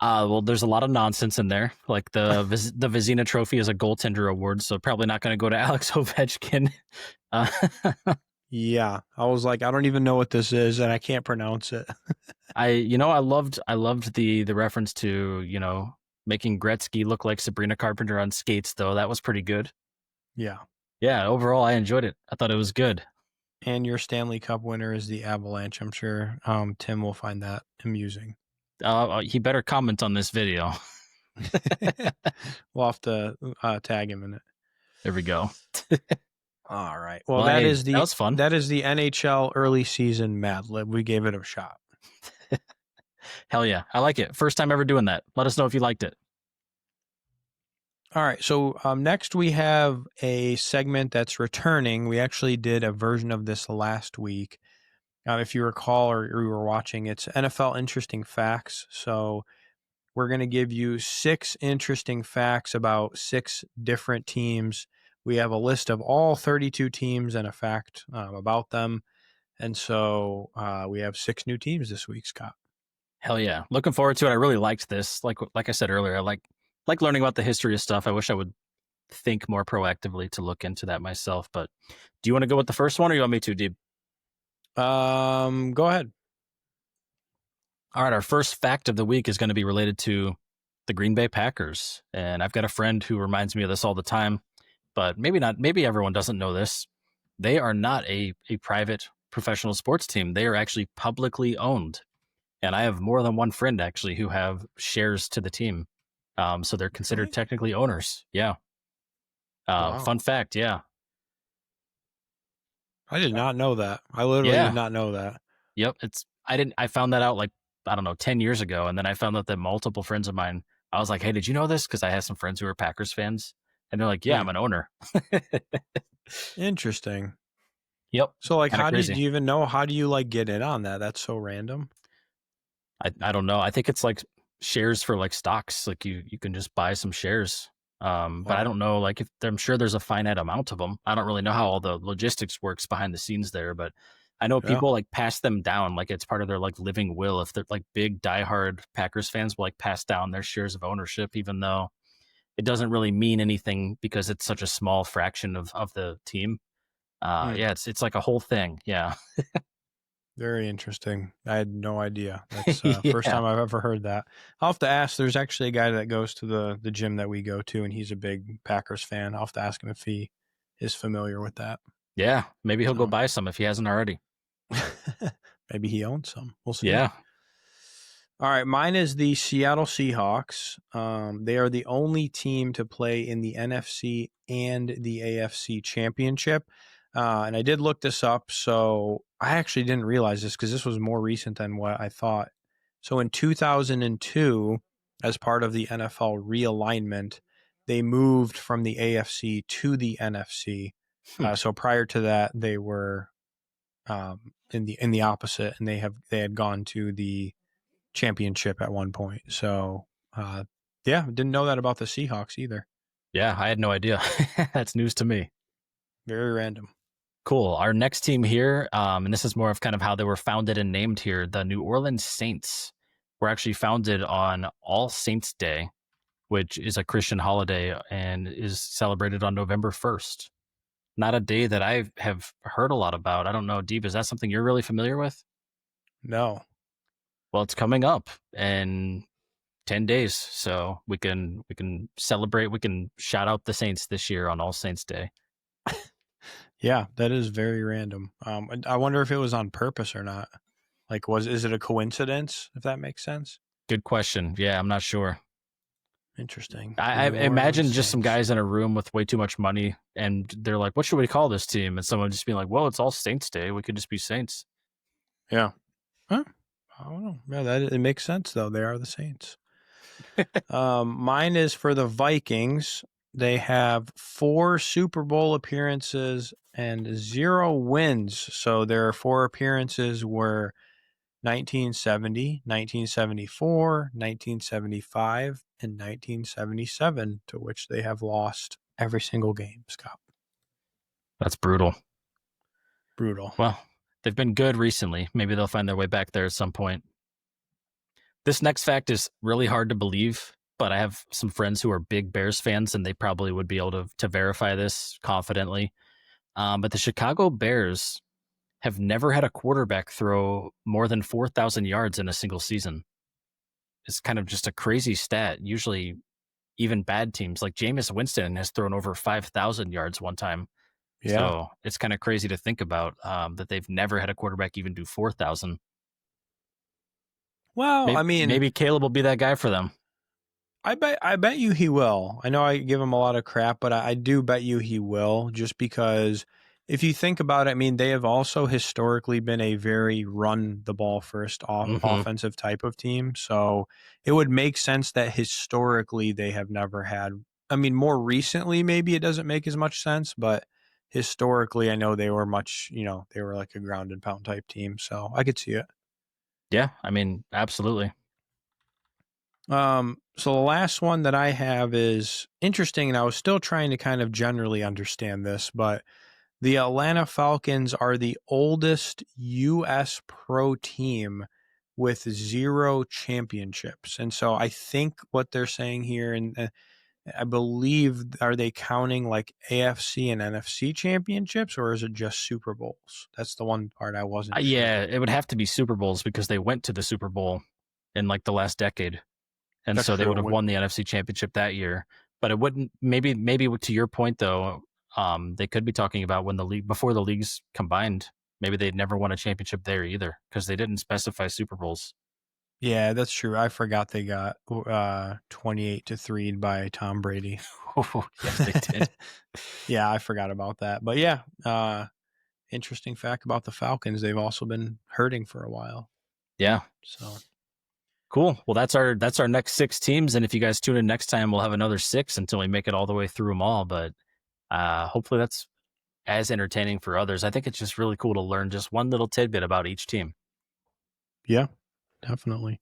Well, there's a lot of nonsense in there. Like the Vezina Trophy is a goaltender award, so probably not going to go to Alex Ovechkin. Yeah, I was like, I don't even know what this is, and I can't pronounce it. I loved the reference to making Gretzky look like Sabrina Carpenter on skates, though. That was pretty good. Yeah. Yeah, overall, I enjoyed it. I thought it was good. And your Stanley Cup winner is the Avalanche. I'm sure Tim will find that amusing. He better comment on this video. We'll have to tag him in it. There we go. All right. Well, that was fun. That is the NHL early season Mad Lib. We gave it a shot. Hell yeah. I like it. First time ever doing that. Let us know if you liked it. All right. So next we have a segment that's returning. We actually did a version of this last week. If you recall or you were watching, it's NFL Interesting Facts. So we're going to give you 6 interesting facts about 6 different teams. We have a list of all 32 teams and a fact about them. And so we have 6 new teams this week, Scott. Hell yeah. Looking forward to it. I really liked this. Like I said earlier, I like learning about the history of stuff. I wish I would think more proactively to look into that myself. But do you want to go with the first one or you want me to, Deeb? Go ahead. All right. Our first fact of the week is going to be related to the Green Bay Packers. And I've got a friend who reminds me of this all the time, but maybe not. Maybe everyone doesn't know this. They are not a private professional sports team. They are actually publicly owned. And I have more than one friend actually who have shares to the team. So they're considered technically owners. Yeah. Wow. Fun fact. Yeah. I did not know that. I literally did not know that. Yep. I found that out 10 years ago. And then I found out that multiple friends of mine, I was like, hey, did you know this? Cause I had some friends who were Packers fans and they're like, yeah, I'm an owner. Interesting. Yep. So like, Kind of how crazy. do you even know? How do you like get in on that? That's so random. I don't know. I think it's like shares for like stocks. Like you can just buy some shares. But I Wow. don't know. Like if I'm sure there's a finite amount of them. I don't really know how all the logistics works behind the scenes there, but I know Yeah. people like pass them down. Like it's part of their like living will. If they're like big diehard Packers fans, will like pass down their shares of ownership, even though it doesn't really mean anything because it's such a small fraction of the team. Hmm. Yeah, it's like a whole thing. Yeah. Very interesting. I had no idea. That's first Yeah. time I've ever heard that. I'll have to ask. There's actually a guy that goes to the gym that we go to, and he's a big Packers fan. I'll have to ask him if he is familiar with that. Yeah. Maybe he'll go So buy some if he hasn't already. maybe he owns some. We'll see. Yeah. All right, mine is the Seattle Seahawks. They are the only team to play in the NFC and the AFC championship. And I did look this up, so I actually didn't realize this because this was more recent than what I thought. So in 2002, as part of the NFL realignment, they moved from the AFC to the NFC. Hmm. So prior to that, they were in the opposite, and they had gone to the championship at one point. So, yeah, didn't know that about the Seahawks either. Yeah. I had no idea. That's news to me. Very random. Cool. Our next team here, and this is more of kind of how they were founded and named here. The New Orleans Saints were actually founded on All Saints Day, which is a Christian holiday and is celebrated on November 1st. Not a day that I have heard a lot about. I don't know, Deep, is that something you're really familiar with? No. Well, it's coming up in 10 days, so we can celebrate. We can shout out the Saints this year on All Saints Day. Yeah, that is very random. I wonder if it was on purpose or not. Like, is it a coincidence? If that makes sense. Good question. Yeah, I'm not sure. Interesting. The I New Orleans imagine just some Saints. guys in a room with way too much money, and they're like, "What should we call this team?" And someone just being like, "Well, it's All Saints Day. We could just be Saints." Yeah. Huh? I don't know. Yeah, it makes sense though. They are the Saints. Mine is for the Vikings. They have 4 Super Bowl appearances and 0 wins. So their 4 appearances were 1970, 1974, 1975, and 1977, to which they have lost every single game, Scott. That's brutal. Brutal. Well, they've been good recently. Maybe they'll find their way back there at some point. This next fact is really hard to believe, but I have some friends who are big Bears fans, and they probably would be able to verify this confidently. But the Chicago Bears have never had a quarterback throw more than 4,000 yards in a single season. It's kind of just a crazy stat. Usually, even bad teams like Jameis Winston has thrown over 5,000 yards one time. Yeah. So it's kind of crazy to think about that they've never had a quarterback even do 4,000. Well, Maybe, I mean, maybe Caleb will be that guy for them. I bet you he will. I know I give him a lot of crap, but I do bet you he will, just because if you think about it, I mean, they have also historically been a very run the ball first offensive type of team. So it would make sense that historically they have never had. I mean, more recently, maybe it doesn't make as much sense, but historically, I know they were they were like a ground and pound type team. So I could see it. Yeah, I mean, absolutely. So the last one that I have is interesting, and I was still trying to kind of generally understand this, but the Atlanta Falcons are the oldest U.S. pro team with 0 championships. And so I think what they're saying here, and I believe, are they counting like AFC and NFC championships, or is it just Super Bowls? That's the one part I wasn't sure. Yeah, it would have to be Super Bowls because they went to the Super Bowl in like the last decade. And That's so they would true. have won the NFC championship that year. But it wouldn't, maybe to your point though, they could be talking about when before the leagues combined, maybe they'd never won a championship there either because they didn't specify Super Bowls. Yeah, that's true. I forgot they got 28-3 by Tom Brady. Oh, yes, they did. Yeah, I forgot about that. But yeah, interesting fact about the Falcons. They've also been hurting for a while. Yeah. So cool. Well, that's our next 6 teams. And if you guys tune in next time, we'll have another 6 until we make it all the way through them all. But hopefully that's as entertaining for others. I think it's just really cool to learn just one little tidbit about each team. Yeah, definitely.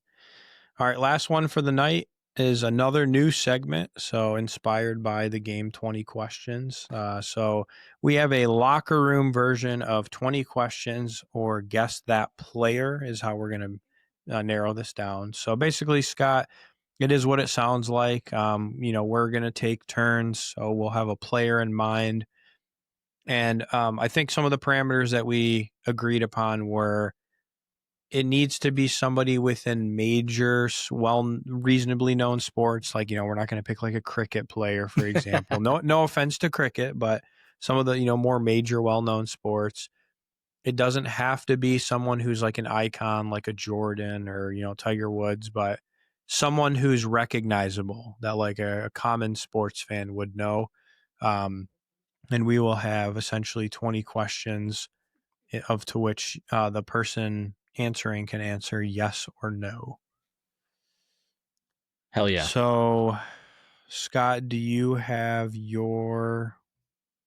All right, last one for the night is another new segment. So inspired by the game 20 questions. So we have a locker room version of 20 questions, or guess that player is how we're going to narrow this down. So basically, Scott, it is what it sounds like. We're going to take turns. So we'll have a player in mind. And I think some of the parameters that we agreed upon were, it needs to be somebody within major, reasonably known sports. Like, we're not going to pick like a cricket player, for example. No offense to cricket, but some of the, more major, well-known sports. It doesn't have to be someone who's like an icon, like a Jordan or, Tiger Woods, but someone who's recognizable that like a common sports fan would know. And we will have essentially 20 questions of to which the person answering can answer yes or no. Hell yeah. So, Scott, do you have your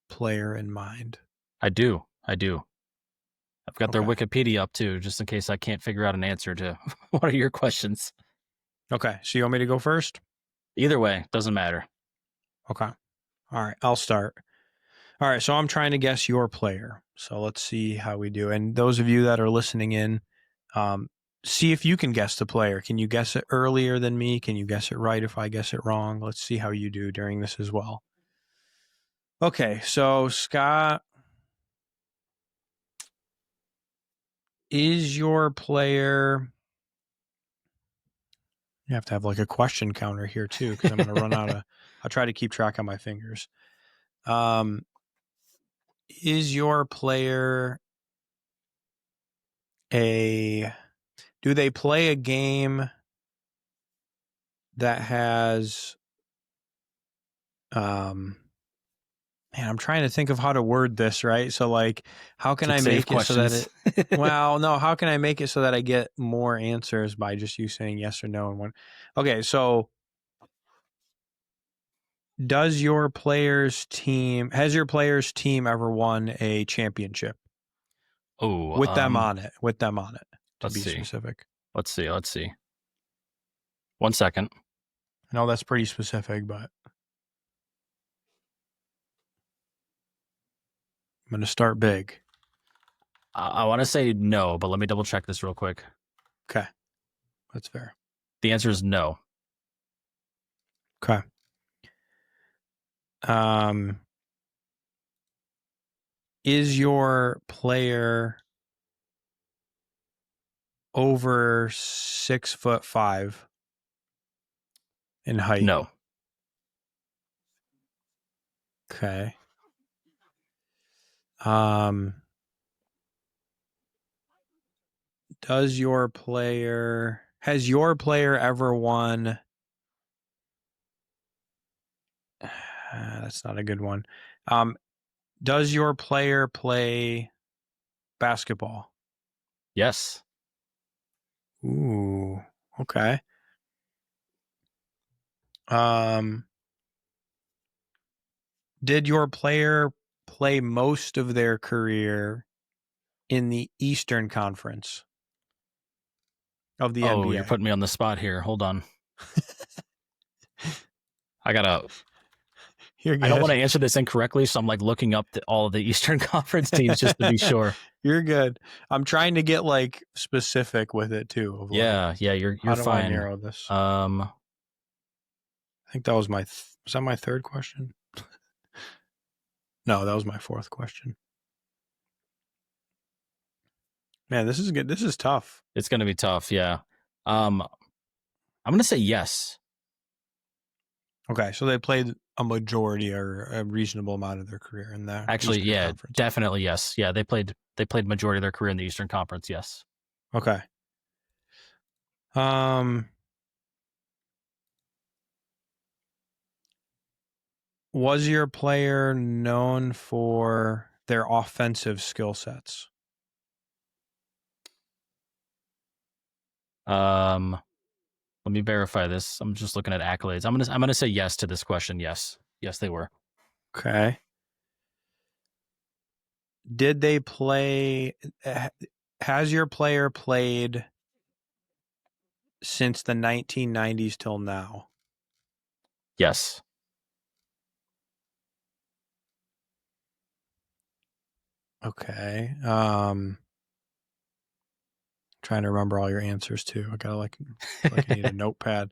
player in mind? I do. I've got their Okay. Wikipedia up too, just in case I can't figure out an answer to one of your questions. Okay. So you want me to go first? Either way, doesn't matter. Okay. All right. I'll start. All right. So I'm trying to guess your player. So let's see how we do. And those of you that are listening in, see if you can guess the player. Can you guess it earlier than me? Can you guess it right if I guess it wrong? Let's see how you do during this as well. Okay. So, Scott, is your player... You have to have like a question counter here too, because I'm going to run out of... I'll try to keep track on my fingers. Is your player do they play a game that has... man, I'm trying to think of how to word this, right? So like, how can I make it so that it... Well, no, how can I make it so that I get more answers by just you saying yes or no and one? Okay, so has your player's team ever won a championship Oh, with them on it, to be see. specific? Let's see. 1 second. I know that's pretty specific, but I'm going to start big. I want to say no, but let me double check this real quick. Okay. That's fair. The answer is no. Okay. Is your player over 6'5" in height? No. Okay. Has your player ever won? That's not a good one. Does your player play basketball? Yes. Ooh, okay. Did your player play most of their career in the Eastern Conference of the NBA? Oh, you're putting me on the spot here. Hold on. I don't want to answer this incorrectly, so I'm like looking up all of the Eastern Conference teams just to be sure. You're good. I'm trying to get like specific with it too. Of yeah, you're how do fine. I narrow this? I think that was was that my third question? No, that was my fourth question. Man, this is good. This is tough. It's going to be tough. Yeah. I'm going to say yes. Okay, so they played a majority or a reasonable amount of their career in that. Actually, Eastern yeah, Conference. definitely yes. Yeah, they played majority of their career in the Eastern Conference. Yes. Okay. Was your player known for their offensive skill sets? Let me verify this. I'm just looking at accolades. I'm gonna say yes to this question. Yes, they were. Okay. Did they play? Has your player played since the 1990s till now? Yes. Okay. Trying to remember all your answers too. I gotta like I need a notepad.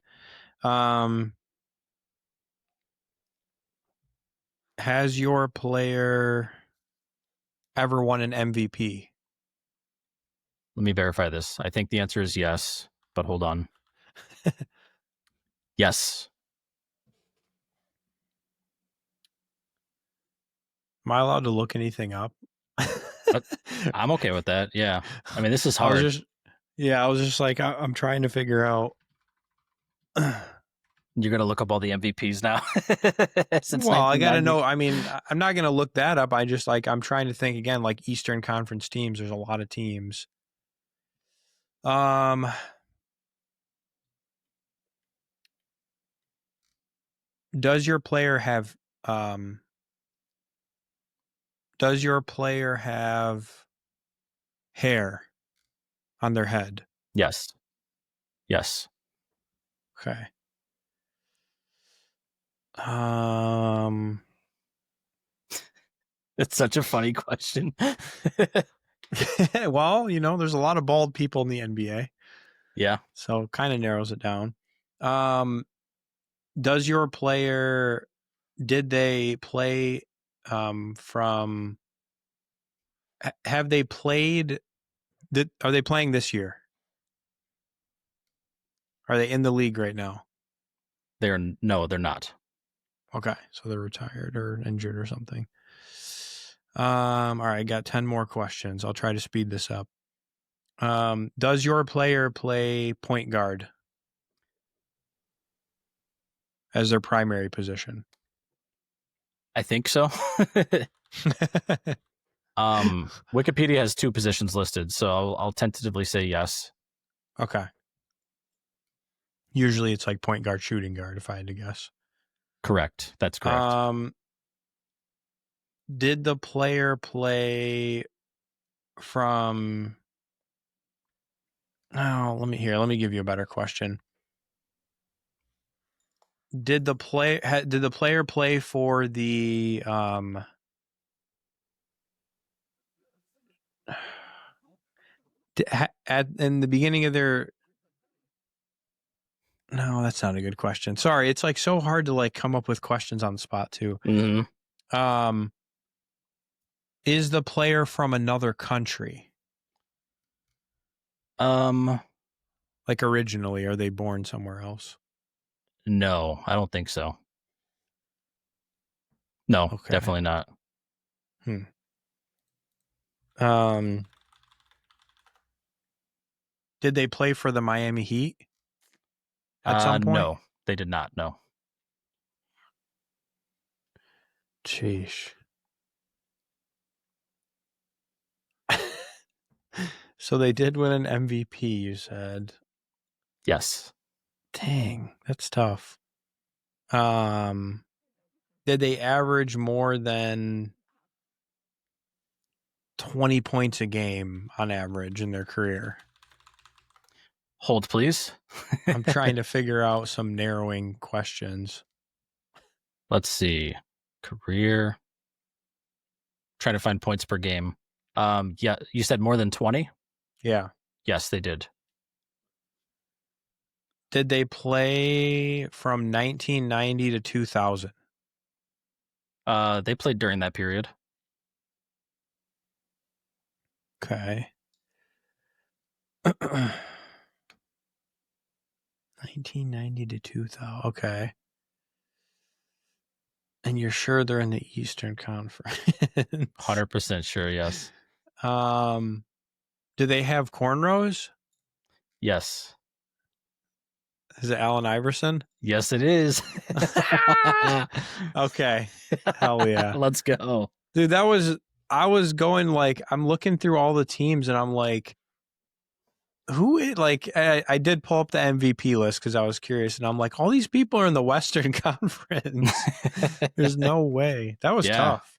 Has your player ever won an MVP? Let me verify this. I think the answer is yes, but hold on. Yes. Am I allowed to look anything up? I'm okay with that. Yeah. I mean, this is I was hard. just like, I'm trying to figure out. You're going to look up all the MVPs now? Since Well, I got to 1990? know. I mean, I'm not going to look that up. I just like, I'm trying to think again, like Eastern Conference teams. There's a lot of teams. Does your player have hair on their head? Yes. Yes. Okay. It's such a funny question. Well, there's a lot of bald people in the NBA. Yeah. So kind of narrows it down. Does your player, did they play from, have they played, are they playing this year? Are they in the league right now? No, they're not. Okay. So they're retired or injured or something. All right. I got 10 more questions. I'll try to speed this up. Does your player play point guard as their primary position? I think so. Wikipedia has 2 positions listed, so I'll tentatively say yes. Okay. Usually it's like point guard, shooting guard, if I had to guess. Correct. That's correct. Did the player play from... Oh, let me give you a better question. Did the player play for the in the beginning of their... No, that's not a good question. Sorry, it's like so hard to like come up with questions on the spot too. Mm-hmm. Is the player from another country? Like originally, are they born somewhere else? No, I don't think so. No, Okay. definitely not. Did they play for the Miami Heat at some point? No, they did not. No. Sheesh. So they did win an MVP, you said. Yes. Dang, that's tough. Did they average more than 20 points a game on average in their career? Hold, please. I'm trying to figure out some narrowing questions. Let's see. Career. Trying to find points per game. Yeah, you said more than 20? Yeah. Yes, they did. Did they play from 1990 to 2000? They played during that period. Okay. 1990 to 2000. Okay. And you're sure they're in the Eastern Conference? 100% sure, yes. Do they have cornrows? Yes. Is it Allen Iverson? Yes, it is. Okay. Hell yeah. Let's go. Dude, I was going like, I'm looking through all the teams and I'm like, I did pull up the MVP list because I was curious and I'm like, all these people are in the Western Conference. There's no way. That was tough.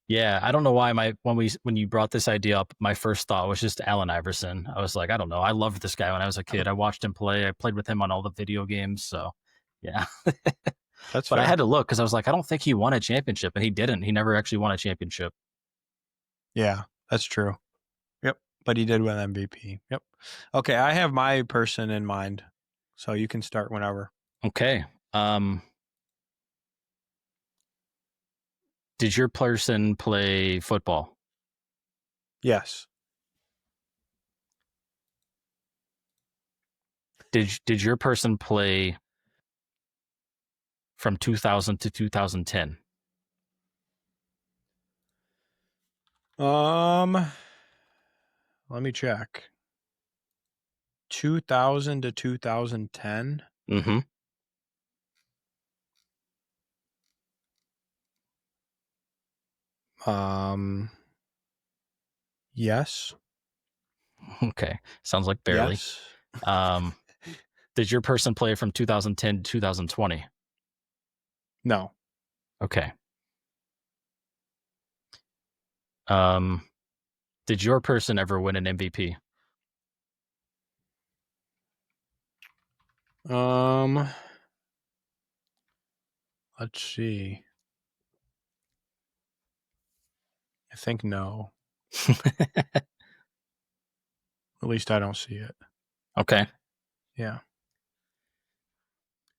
Yeah, I don't know why when you brought this idea up, my first thought was just Allen Iverson. I was like, I don't know. I loved this guy when I was a kid. I watched him play. I played with him on all the video games. So, yeah. That's But I fair. had to look because I was like, I don't think he won a championship, and he didn't. He never actually won a championship. Yeah, that's true. Yep. But he did win MVP. Yep. Okay, I have my person in mind. So you can start whenever. Okay. Did your person play football? Yes. Did your person play from 2000 to 2010? Let me check. 2000 to 2010. Mm-hmm. Yes. Okay. Sounds like barely. Yes. Did your person play from 2010 to 2020? No. Okay. Did your person ever win an MVP? Let's see. I think no. At least I don't see it. Okay. Yeah.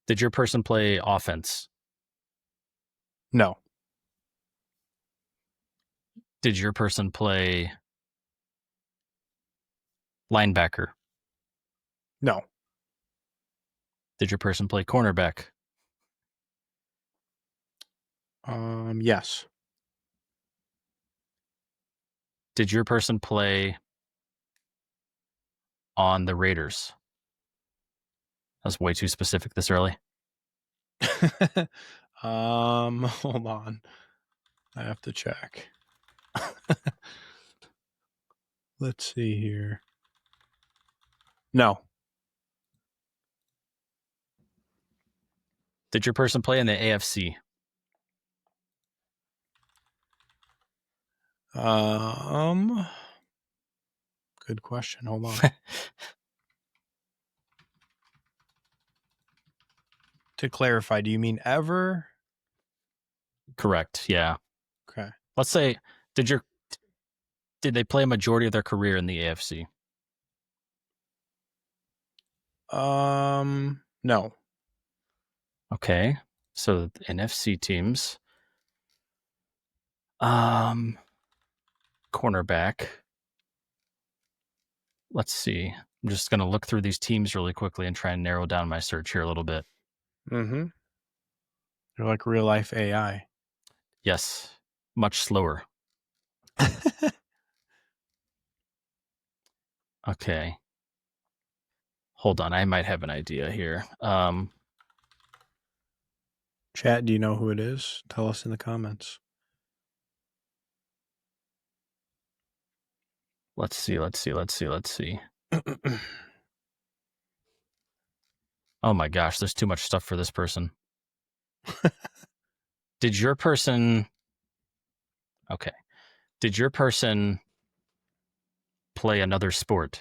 Did your person play offense? No. Did your person play linebacker? No. Did your person play cornerback? Yes. Did your person play on the Raiders? That's way too specific this early. Hold on. I have to check. Let's see here. No. Did your person play in the AFC? Good question. Hold on. To clarify, do you mean ever? Correct. Yeah. Okay. Let's say did they play a majority of their career in the AFC? No. Okay. So NFC teams. Cornerback. Let's see. I'm just going to look through these teams really quickly and try and narrow down my search here a little bit. Mm-hmm. You're like real life AI. Yes. Much slower. Okay. Hold on. I might have an idea here. Chat, do you know who it is? Tell us in the comments. Let's see. Oh my gosh, there's too much stuff for this person. Did your person play another sport?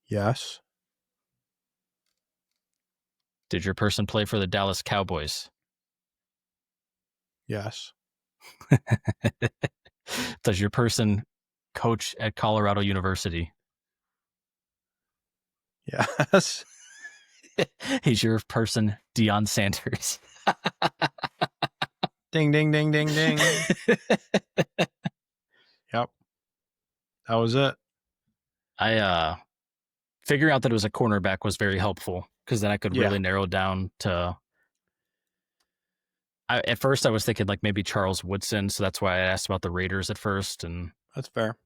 Yes. Did your person play for the Dallas Cowboys? Yes. Does your person coach at Colorado University? Yes. He's your person, Deion Sanders. Ding, ding, ding, ding, ding. Yep. That was it. I figuring out that it was a cornerback was very helpful because then I could really narrow down to. At first, I was thinking like maybe Charles Woodson, so that's why I asked about the Raiders at first. And That's fair.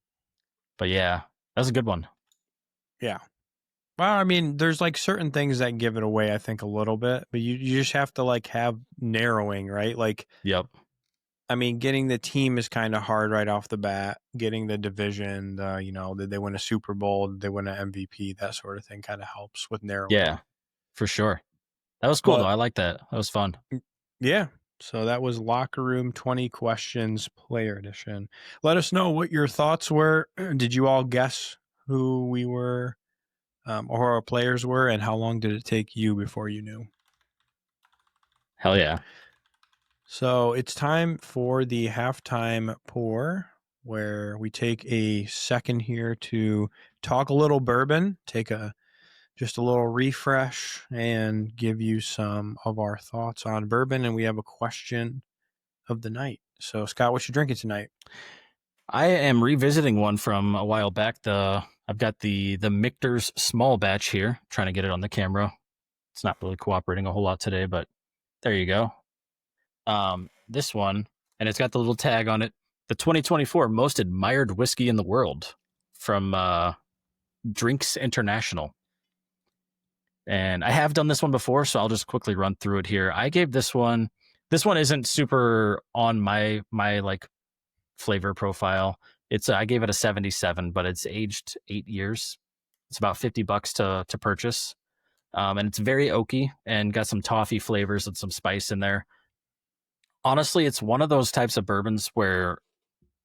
but yeah, that's a good one. Yeah. Well, I mean, there's like certain things that give it away, I think, a little bit, but you just have to like have narrowing, right? Like, Yep. I mean, getting the team is kind of hard right off the bat. Getting the division, did they win a Super Bowl? Did they win an MVP? That sort of thing kind of helps with narrowing. Yeah, for sure. That was cool, though. But I like that. That was fun. yeah, so that was Locker Room 20 Questions Player Edition. Let us know what your thoughts were. Did you all guess who we were or who our players were, and how long did it take you before you knew? Hell yeah. So it's time for the halftime pour, where we take a second here to talk a little bourbon, take just a little refresh, and give you some of our thoughts on bourbon. And we have a question of the night. So, Scott, what you drinking tonight? I am revisiting one from a while back. I've got the Michter's small batch here, trying to get it on the camera. It's not really cooperating a whole lot today, but there you go. This one, and it's got the little tag on it. The 2024 most admired whiskey in the world from Drinks International. And I have done this one before, so I'll just quickly run through it here. I gave this one isn't super on my like flavor profile. I gave it a 77, but it's aged 8 years. It's about $50 to purchase. And it's very oaky and got some toffee flavors and some spice in there. Honestly, it's one of those types of bourbons where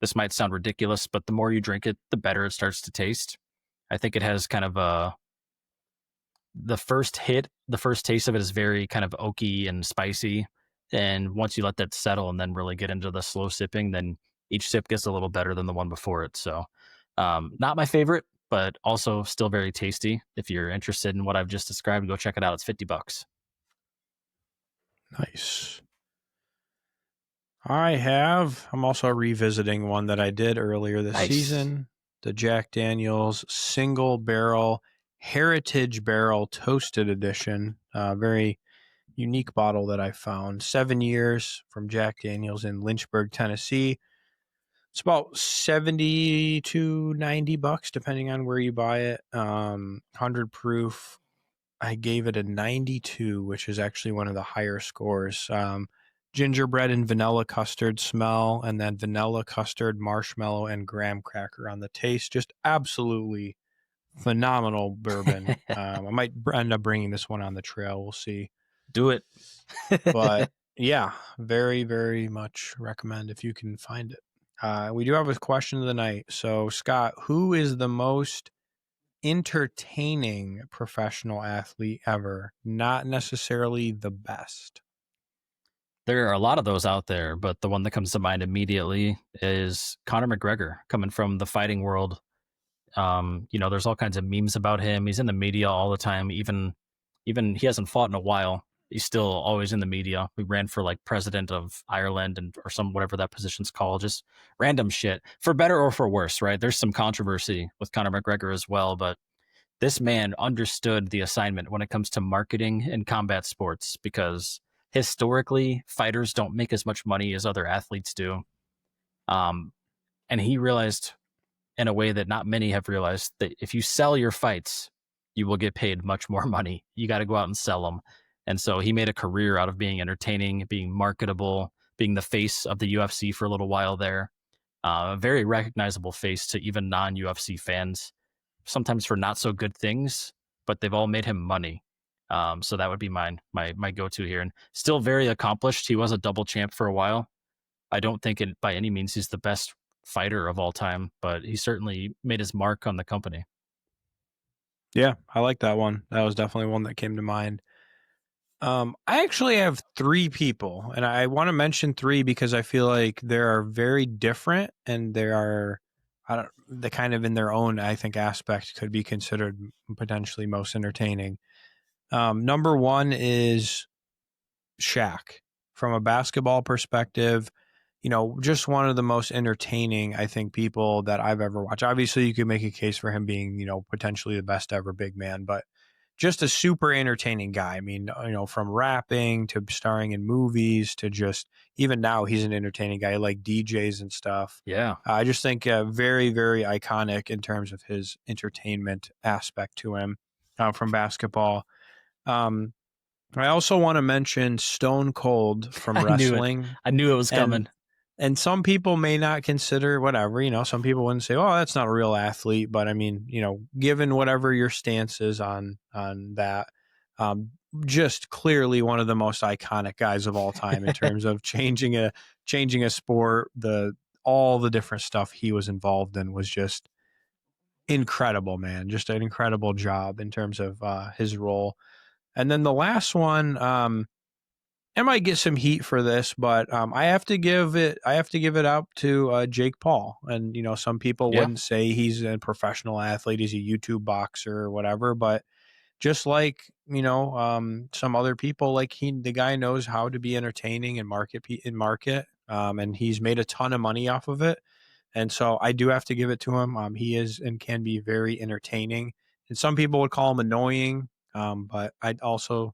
this might sound ridiculous, but the more you drink it, the better it starts to taste. I think it has kind of the first taste of it is very kind of oaky and spicy. And once you let that settle and then really get into the slow sipping, then each sip gets a little better than the one before it. So not my favorite, but also still very tasty. If you're interested in what I've just described, go check it out. It's $50. Nice. I'm also revisiting one that I did earlier this season, the Jack Daniel's Single Barrel Heritage Barrel Toasted Edition. Very unique bottle that I found. 7 years from Jack Daniel's in Lynchburg, Tennessee. It's about $70 to $90, depending on where you buy it. 100 proof. I gave it a 92, which is actually one of the higher scores. Gingerbread and vanilla custard smell, and then vanilla custard, marshmallow, and graham cracker on the taste. Just absolutely phenomenal bourbon. I might end up bringing this one on the trail. We'll see. Do it. But yeah, very, very much recommend if you can find it. We do have a question of the night. So, Scott, who is the most entertaining professional athlete ever? Not necessarily the best. There are a lot of those out there, but the one that comes to mind immediately is Conor McGregor, coming from the fighting world. There's all kinds of memes about him. He's in the media all the time. Even he hasn't fought in a while. He's still always in the media. We ran for like president of Ireland or whatever that position's called. Just random shit, for better or for worse, right? There's some controversy with Conor McGregor as well, but this man understood the assignment when it comes to marketing and combat sports, because historically, fighters don't make as much money as other athletes do. And he realized, in a way that not many have realized, that if you sell your fights, you will get paid much more money. You got to go out and sell them. And so he made a career out of being entertaining, being marketable, being the face of the UFC for a little while there. A very recognizable face to even non-UFC fans, sometimes for not so good things, but they've all made him money. So that would be my go-to here. And still very accomplished. He was a double champ for a while. I don't think by any means he's the best fighter of all time, but he certainly made his mark on the company. Yeah, I like that one. That was definitely one that came to mind. I actually have 3 people, and I want to mention 3 because I feel like they are very different, and they kind of in their own, I think, aspect could be considered potentially most entertaining. Number 1 is Shaq. From a basketball perspective, just one of the most entertaining, I think, people that I've ever watched. Obviously, you could make a case for him being, potentially the best ever big man, but just a super entertaining guy. I mean, from rapping to starring in movies to just even now, he's an entertaining guy, like DJs and stuff. Yeah. I just think very, very iconic in terms of his entertainment aspect to him from basketball. I also want to mention Stone Cold from wrestling. I knew it was coming. And some people may not consider whatever, some people wouldn't say, oh, that's not a real athlete. But I mean, given whatever your stance is on that, just clearly one of the most iconic guys of all time in terms of changing a sport. All the different stuff he was involved in was just incredible, man. Just an incredible job in terms of his role. And then the last one, I might get some heat for this, but I have to give it up to Jake Paul. And some people Yeah. wouldn't say he's a professional athlete, he's a YouTube boxer or whatever, but just like some other people, like the guy knows how to be entertaining and market, and he's made a ton of money off of it. And so I do have to give it to him. He is and can be very entertaining, and some people would call him annoying, but I'd also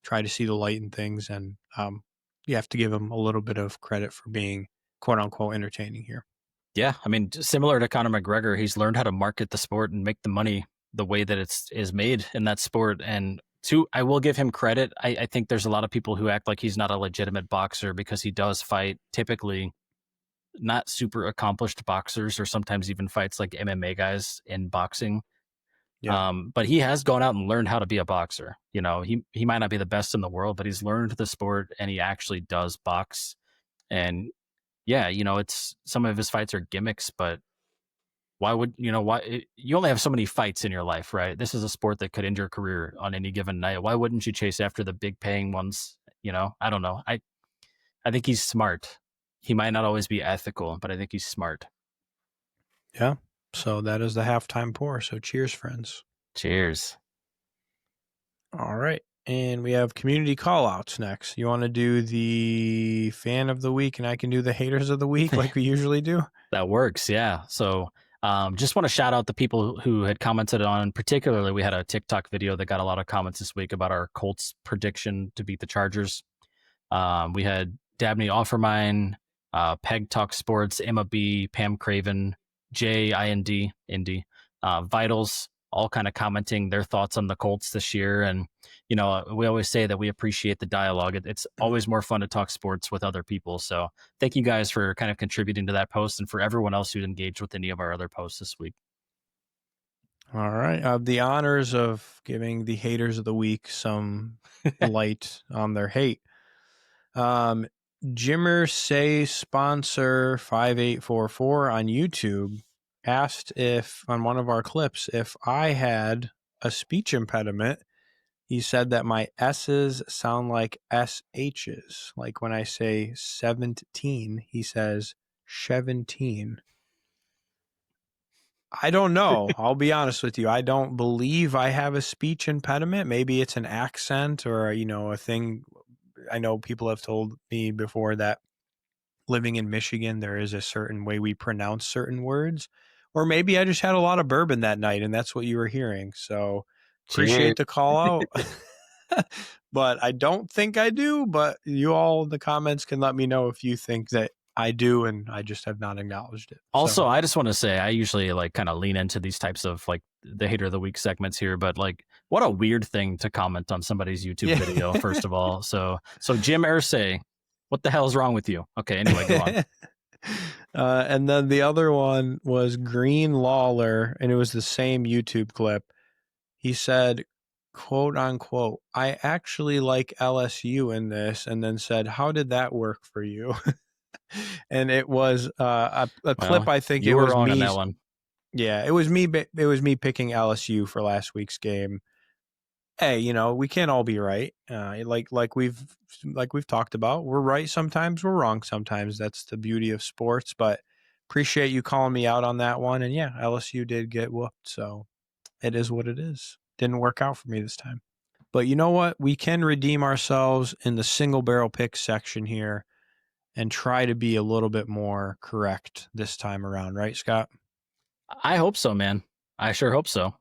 try to see the light in things, and you have to give him a little bit of credit for being quote unquote entertaining here. Yeah, I mean, similar to Conor McGregor, he's learned how to market the sport and make the money the way that is made in that sport. And I will give him credit. I think there's a lot of people who act like he's not a legitimate boxer because he does fight typically not super accomplished boxers, or sometimes even fights like MMA guys in boxing. Yeah. But he has gone out and learned how to be a boxer. He might not be the best in the world, but he's learned the sport and he actually does box. And yeah, it's some of his fights are gimmicks, but why would you only have so many fights in your life, right? This is a sport that could end your career on any given night. Why wouldn't you chase after the big paying ones? I don't know. I think he's smart. He might not always be ethical, but I think he's smart. Yeah. So that is the halftime pour. So cheers, friends. Cheers. All right. And we have community call outs next. You want to do the fan of the week and I can do the haters of the week like we usually do? That works. Yeah. So just want to shout out the people who had commented on, particularly we had a TikTok video that got a lot of comments this week about our Colts prediction to beat the Chargers. We had Dabney Offermine, Peg Talk Sports, Emma B, Pam Craven, J.I.N.D, Indy, Vitals, all kind of commenting their thoughts on the Colts this year. And, we always say that we appreciate the dialogue. It's always more fun to talk sports with other people. So thank you guys for kind of contributing to that post and for everyone else who engaged with any of our other posts this week. All right. The honors of giving the haters of the week some light on their hate. Jimmer Say Sponsor 5844 on YouTube asked if on one of our clips if I had a speech impediment. He said that my S's sound like SH's. Like when I say 17, he says 17. I don't know. I'll be honest with you. I don't believe I have a speech impediment. Maybe it's an accent or, a thing. I know people have told me before that living in Michigan, there is a certain way we pronounce certain words. Or maybe I just had a lot of bourbon that night and that's what you were hearing. So appreciate the call out. But I don't think I do. But you all in the comments can let me know if you think that I do and I just have not acknowledged it. Also, I just want to say I usually kind of lean into these types of the hater of the week segments here, but what a weird thing to comment on somebody's YouTube video, first of all. So Jim Irsay, what the hell is wrong with you? Okay, anyway, go on. And then the other one was Green Lawler, and it was the same YouTube clip. He said, quote unquote, I actually like LSU in this, and then said, how did that work for you? And it was a clip. I think you it were was wrong me on that one. Yeah, it was me. It was me picking LSU for last week's game. Hey, we can't all be right. Like we've talked about, we're right sometimes, we're wrong sometimes. That's the beauty of sports. But appreciate you calling me out on that one. And yeah, LSU did get whooped, so it is what it is. Didn't work out for me this time. But you know what? We can redeem ourselves in the single barrel pick section here and try to be a little bit more correct this time around, right, Scott? I hope so, man. I sure hope so.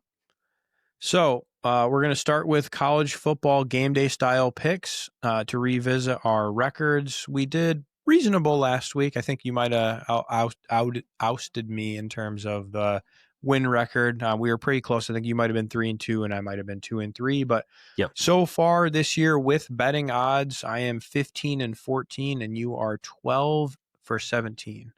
So we're going to start with college football game day style picks to revisit our records. We did reasonable last week. I think you might have ousted me in terms of the win record. We were pretty close. I think you might have been 3-2 and I might have been 2-3. But so far this year with betting odds, I am 15-14 and you are 12-17.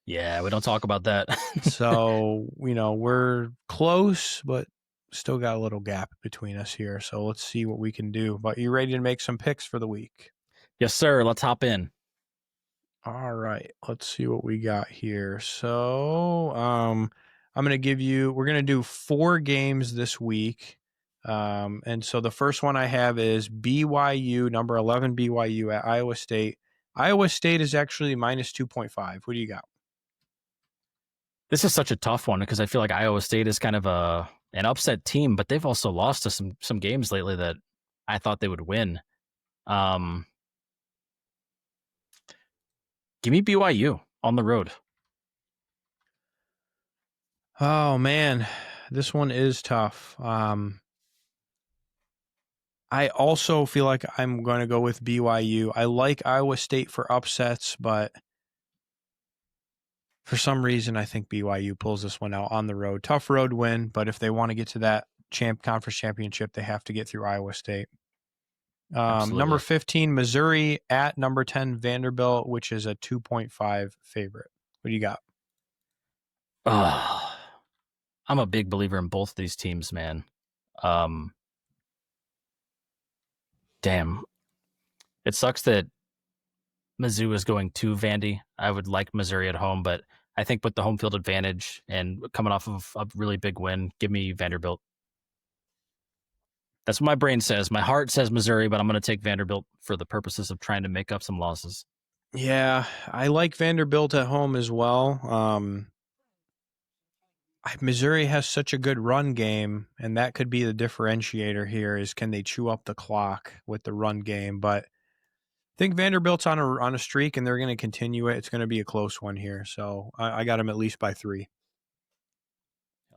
Yeah, we don't talk about that. So, we're close, but still got a little gap between us here. So let's see what we can do. But you ready to make some picks for the week? Yes, sir. Let's hop in. All right, let's see what we got here. So, I'm going to we're going to do 4 games this week. And so the first one I have is BYU, number 11 BYU at Iowa State. Iowa State is actually minus 2.5. What do you got? This is such a tough one because I feel like Iowa State is kind of an upset team, but they've also lost to some games lately that I thought they would win. Give me BYU on the road. Oh man, this one is tough. I also feel like I'm going to go with BYU. I like Iowa State for upsets, but for some reason, I think BYU pulls this one out on the road. Tough road win, but if they want to get to that conference championship, they have to get through Iowa State. Number 15, Missouri at number 10, Vanderbilt, which is a 2.5 favorite. What do you got? I'm a big believer in both these teams, man. Damn. It sucks that Mizzou is going to Vandy. I would like Missouri at home, but I think with the home field advantage and coming off of a really big win, give me Vanderbilt. That's what my brain says. My heart says Missouri, but I'm going to take Vanderbilt for the purposes of trying to make up some losses. Yeah, I like Vanderbilt at home as well. Missouri has such a good run game, and that could be the differentiator here is can they chew up the clock with the run game. But I think Vanderbilt's on a streak, and they're going to continue it. It's going to be a close one here. So I got them at least by 3.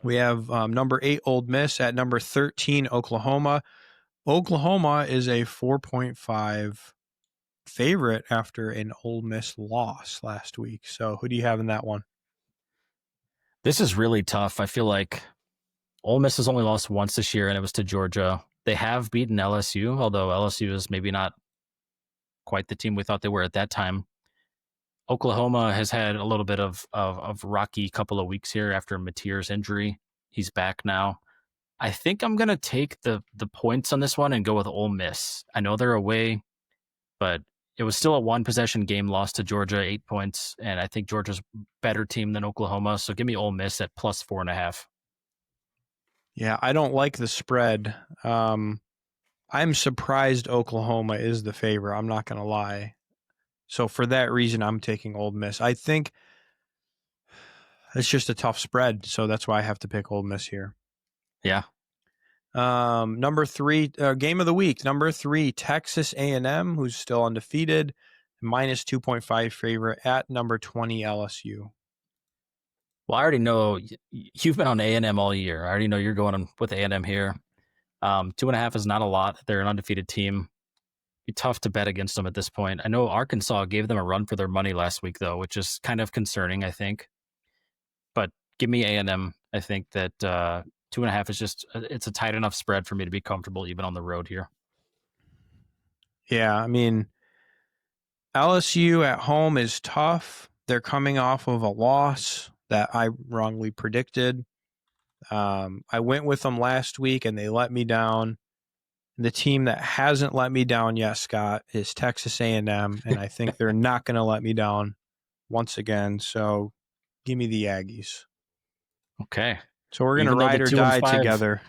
We have number 8, Ole Miss at number 13, Oklahoma. Oklahoma is a 4.5 favorite after an Ole Miss loss last week. So who do you have in that one? This is really tough. I feel like Ole Miss has only lost once this year, and it was to Georgia. They have beaten LSU, although LSU is maybe not quite the team we thought they were at that time. Oklahoma has had a little bit of rocky couple of weeks here after Mateer's injury. He's back now. I think I'm going to take the points on this one and go with Ole Miss. I know they're away, but it was still a 1-possession game lost to Georgia, 8 points, and I think Georgia's a better team than Oklahoma, so give me Ole Miss at plus 4.5. Yeah, I don't like the spread. I'm surprised Oklahoma is the favorite. I'm not going to lie. So for that reason, I'm taking Ole Miss. I think it's just a tough spread, so that's why I have to pick Ole Miss here. Yeah. Number 3, game of the week. Number 3, Texas A&M, who's still undefeated, minus 2.5 favorite at number 20 LSU. Well, I already know you've been on A&M all year. I already know you're going with A&M here. 2.5 is not a lot. They're an undefeated team. Be tough to bet against them at this point. I know Arkansas gave them a run for their money last week, though, which is kind of concerning, I think. But give me A&M. I think that 2.5 is just, it's a tight enough spread for me to be comfortable even on the road here. Yeah, I mean, LSU at home is tough. They're coming off of a loss that I wrongly predicted. I went with them last week and they let me down. The team that hasn't let me down yet, Scott, is Texas A&M, and I think they're not going to let me down once again. So give me the Aggies. Okay. So we're going to ride or die together.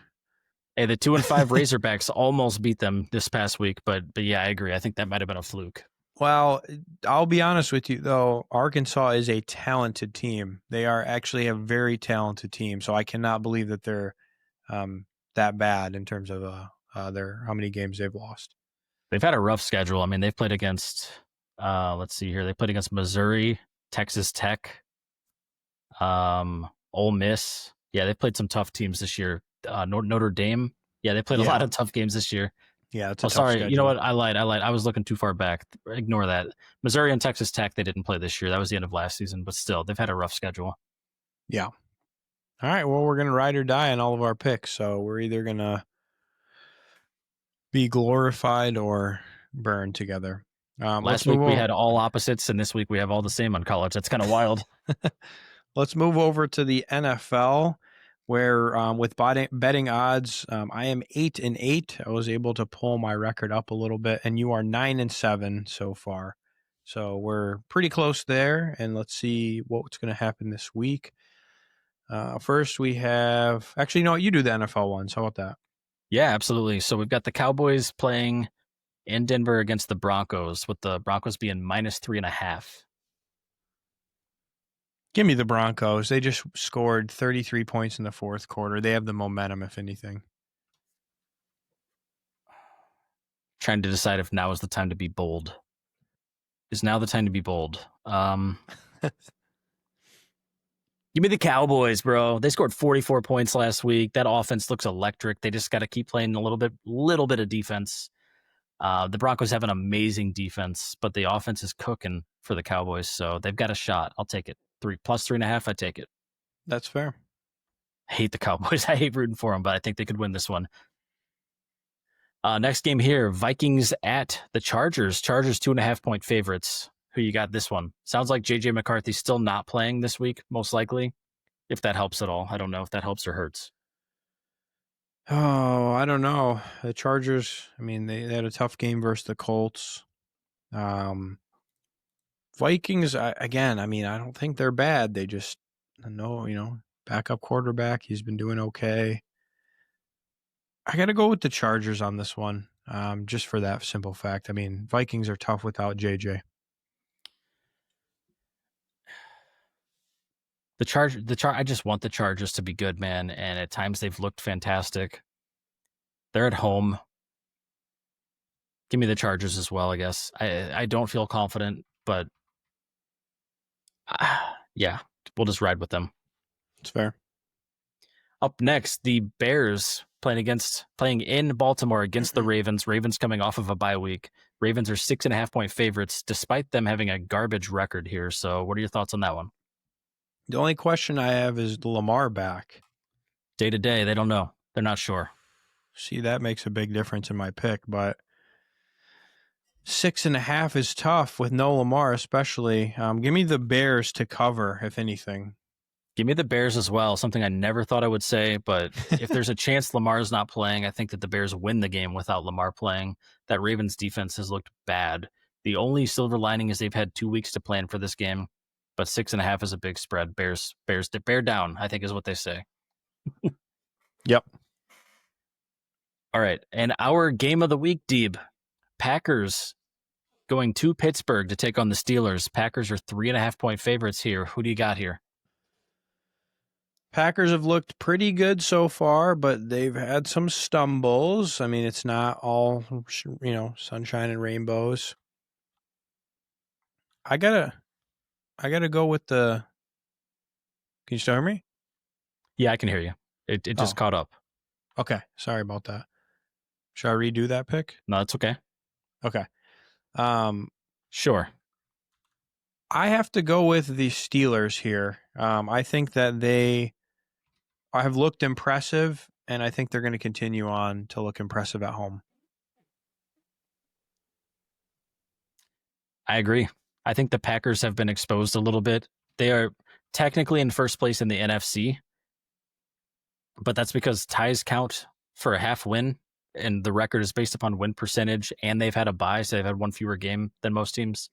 Hey, the 2-5 Razorbacks almost beat them this past week, but yeah, I agree. I think that might have been a fluke. Well, I'll be honest with you, though. Arkansas is a talented team. They are actually a very talented team. So I cannot believe that they're that bad in terms of how many games they've lost. They've had a rough schedule. I mean, they've played against, let's see here. They played against Missouri, Texas Tech, Ole Miss. Yeah, they've played some tough teams this year. Notre Dame. Yeah, they played a lot of tough games this year. Yeah, it's a tough sorry. schedule. You know what? I lied. I was looking too far back. Ignore that. Missouri and Texas Tech, they didn't play this year. That was the end of last season, but still, they've had a rough schedule. Yeah. All right. Well, we're going to ride or die on all of our picks. So we're either going to be glorified or burned together. Last week we had all opposites, and this week we have all the same on college. That's kind of wild. Let's move over to the NFL. where with betting odds, I am 8-8. I was able to pull my record up a little bit, and you are 9-7 so far. So we're pretty close there, and let's see what's going to happen this week. First, we have actually, you know what? You do the NFL ones. How about that? Yeah, absolutely. So we've got the Cowboys playing in Denver against the Broncos, with the Broncos being -3.5. Give me the Broncos. They just scored 33 points in the fourth quarter. They have the momentum, if anything. Trying to decide if now is the time to be bold. Is now the time to be bold? Give me the Cowboys, bro. They scored 44 points last week. That offense looks electric. They just got to keep playing a little bit of defense. The Broncos have an amazing defense, but the offense is cooking for the Cowboys, so they've got a shot. I'll take it. +3.5. I take it. That's fair. I hate the Cowboys. I hate rooting for them, but I think they could win this one. Next game here, Vikings at the Chargers. Chargers 2.5-point favorites. Who you got this one? Sounds like J.J. McCarthy's still not playing this week, most likely. If that helps at all. I don't know if that helps or hurts. Oh, I don't know. The Chargers, I mean, they had a tough game versus the Colts. Vikings, again, I mean, I don't think they're bad. They just, backup quarterback. He's been doing okay. I got to go with the Chargers on this one, just for that simple fact. I mean, Vikings are tough without JJ. I just want the Chargers to be good, man. And at times they've looked fantastic. They're at home. Give me the Chargers as well, I guess. I don't feel confident, but yeah, we'll just ride with them. It's fair. Up next, the Bears playing in Baltimore against the Ravens. Ravens coming off of a bye week. Ravens are 6.5-point favorites, despite them having a garbage record here. So what are your thoughts on that one? The only question I have is Lamar back. Day to day, they don't know. They're not sure. See, that makes a big difference in my pick, but 6.5 is tough with no Lamar, especially. Give me the Bears to cover, if anything. Give me the Bears as well. Something I never thought I would say, but if there's a chance Lamar's not playing, I think that the Bears win the game without Lamar playing. That Ravens defense has looked bad. The only silver lining is they've had 2 weeks to plan for this game, but 6.5 is a big spread. Bears bear down, I think is what they say. Yep. All right, and our game of the week, Deeb. Packers going to Pittsburgh to take on the Steelers. Packers are 3.5-point favorites here. Who do you got here? Packers have looked pretty good so far, but they've had some stumbles. I mean, it's not all, sunshine and rainbows. I gotta go with the. Can you still hear me? Yeah, I can hear you. It just caught up. Okay, sorry about that. Should I redo that pick? No, it's okay. Okay. Sure. I have to go with the Steelers here. I think that they have looked impressive, and I think they're going to continue on to look impressive at home. I agree. I think the Packers have been exposed a little bit. They are technically in first place in the NFC, but that's because ties count for a half win, and the record is based upon win percentage, and they've had a bye, so they've had one fewer game than most teams.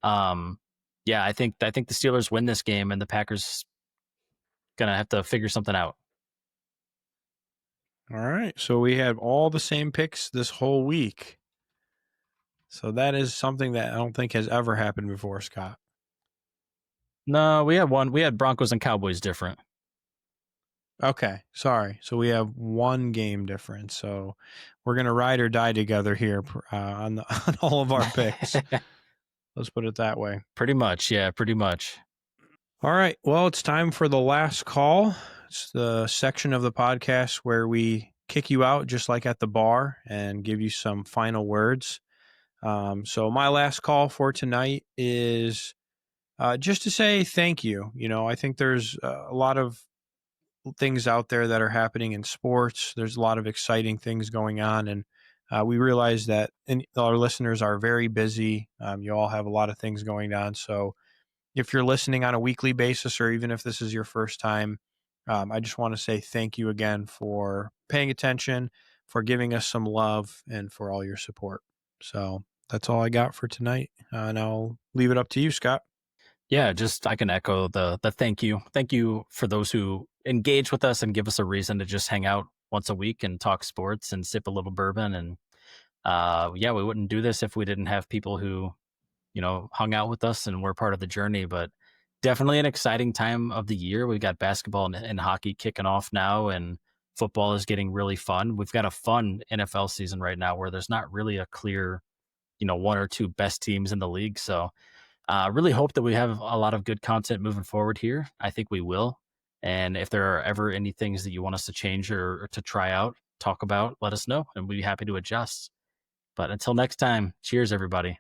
Yeah, I think the Steelers win this game, and the Packers gonna have to figure something out. All right, so we have all the same picks this whole week. So that is something that I don't think has ever happened before, Scott. No, we had Broncos and Cowboys different. Okay, sorry. So we have one game difference. So we're gonna ride or die together here on all of our picks. Let's put it that way. Pretty much, yeah, pretty much. All right. Well, it's time for the last call. It's the section of the podcast where we kick you out just like at the bar and give you some final words. So my last call for tonight is just to say thank you. I think there's a lot of things out there that are happening in sports. There's a lot of exciting things going on, and we realize that our listeners are very busy. You all have a lot of things going on. So if you're listening on a weekly basis, or even if this is your first time, I just want to say thank you again for paying attention, for giving us some love, and for all your support. So that's all I got for tonight. And I'll leave it up to you, Scott. Yeah, just I can echo the thank you. Thank you for those who engage with us and give us a reason to just hang out once a week and talk sports and sip a little bourbon. And yeah, we wouldn't do this if we didn't have people who, hung out with us and were part of the journey. But definitely an exciting time of the year. We've got basketball and hockey kicking off now, and football is getting really fun. We've got a fun NFL season right now where there's not really a clear, one or two best teams in the league. So really hope that we have a lot of good content moving forward here. I think we will. And if there are ever any things that you want us to change or to try out, talk about, let us know, and we'd be happy to adjust. But until next time, cheers, everybody.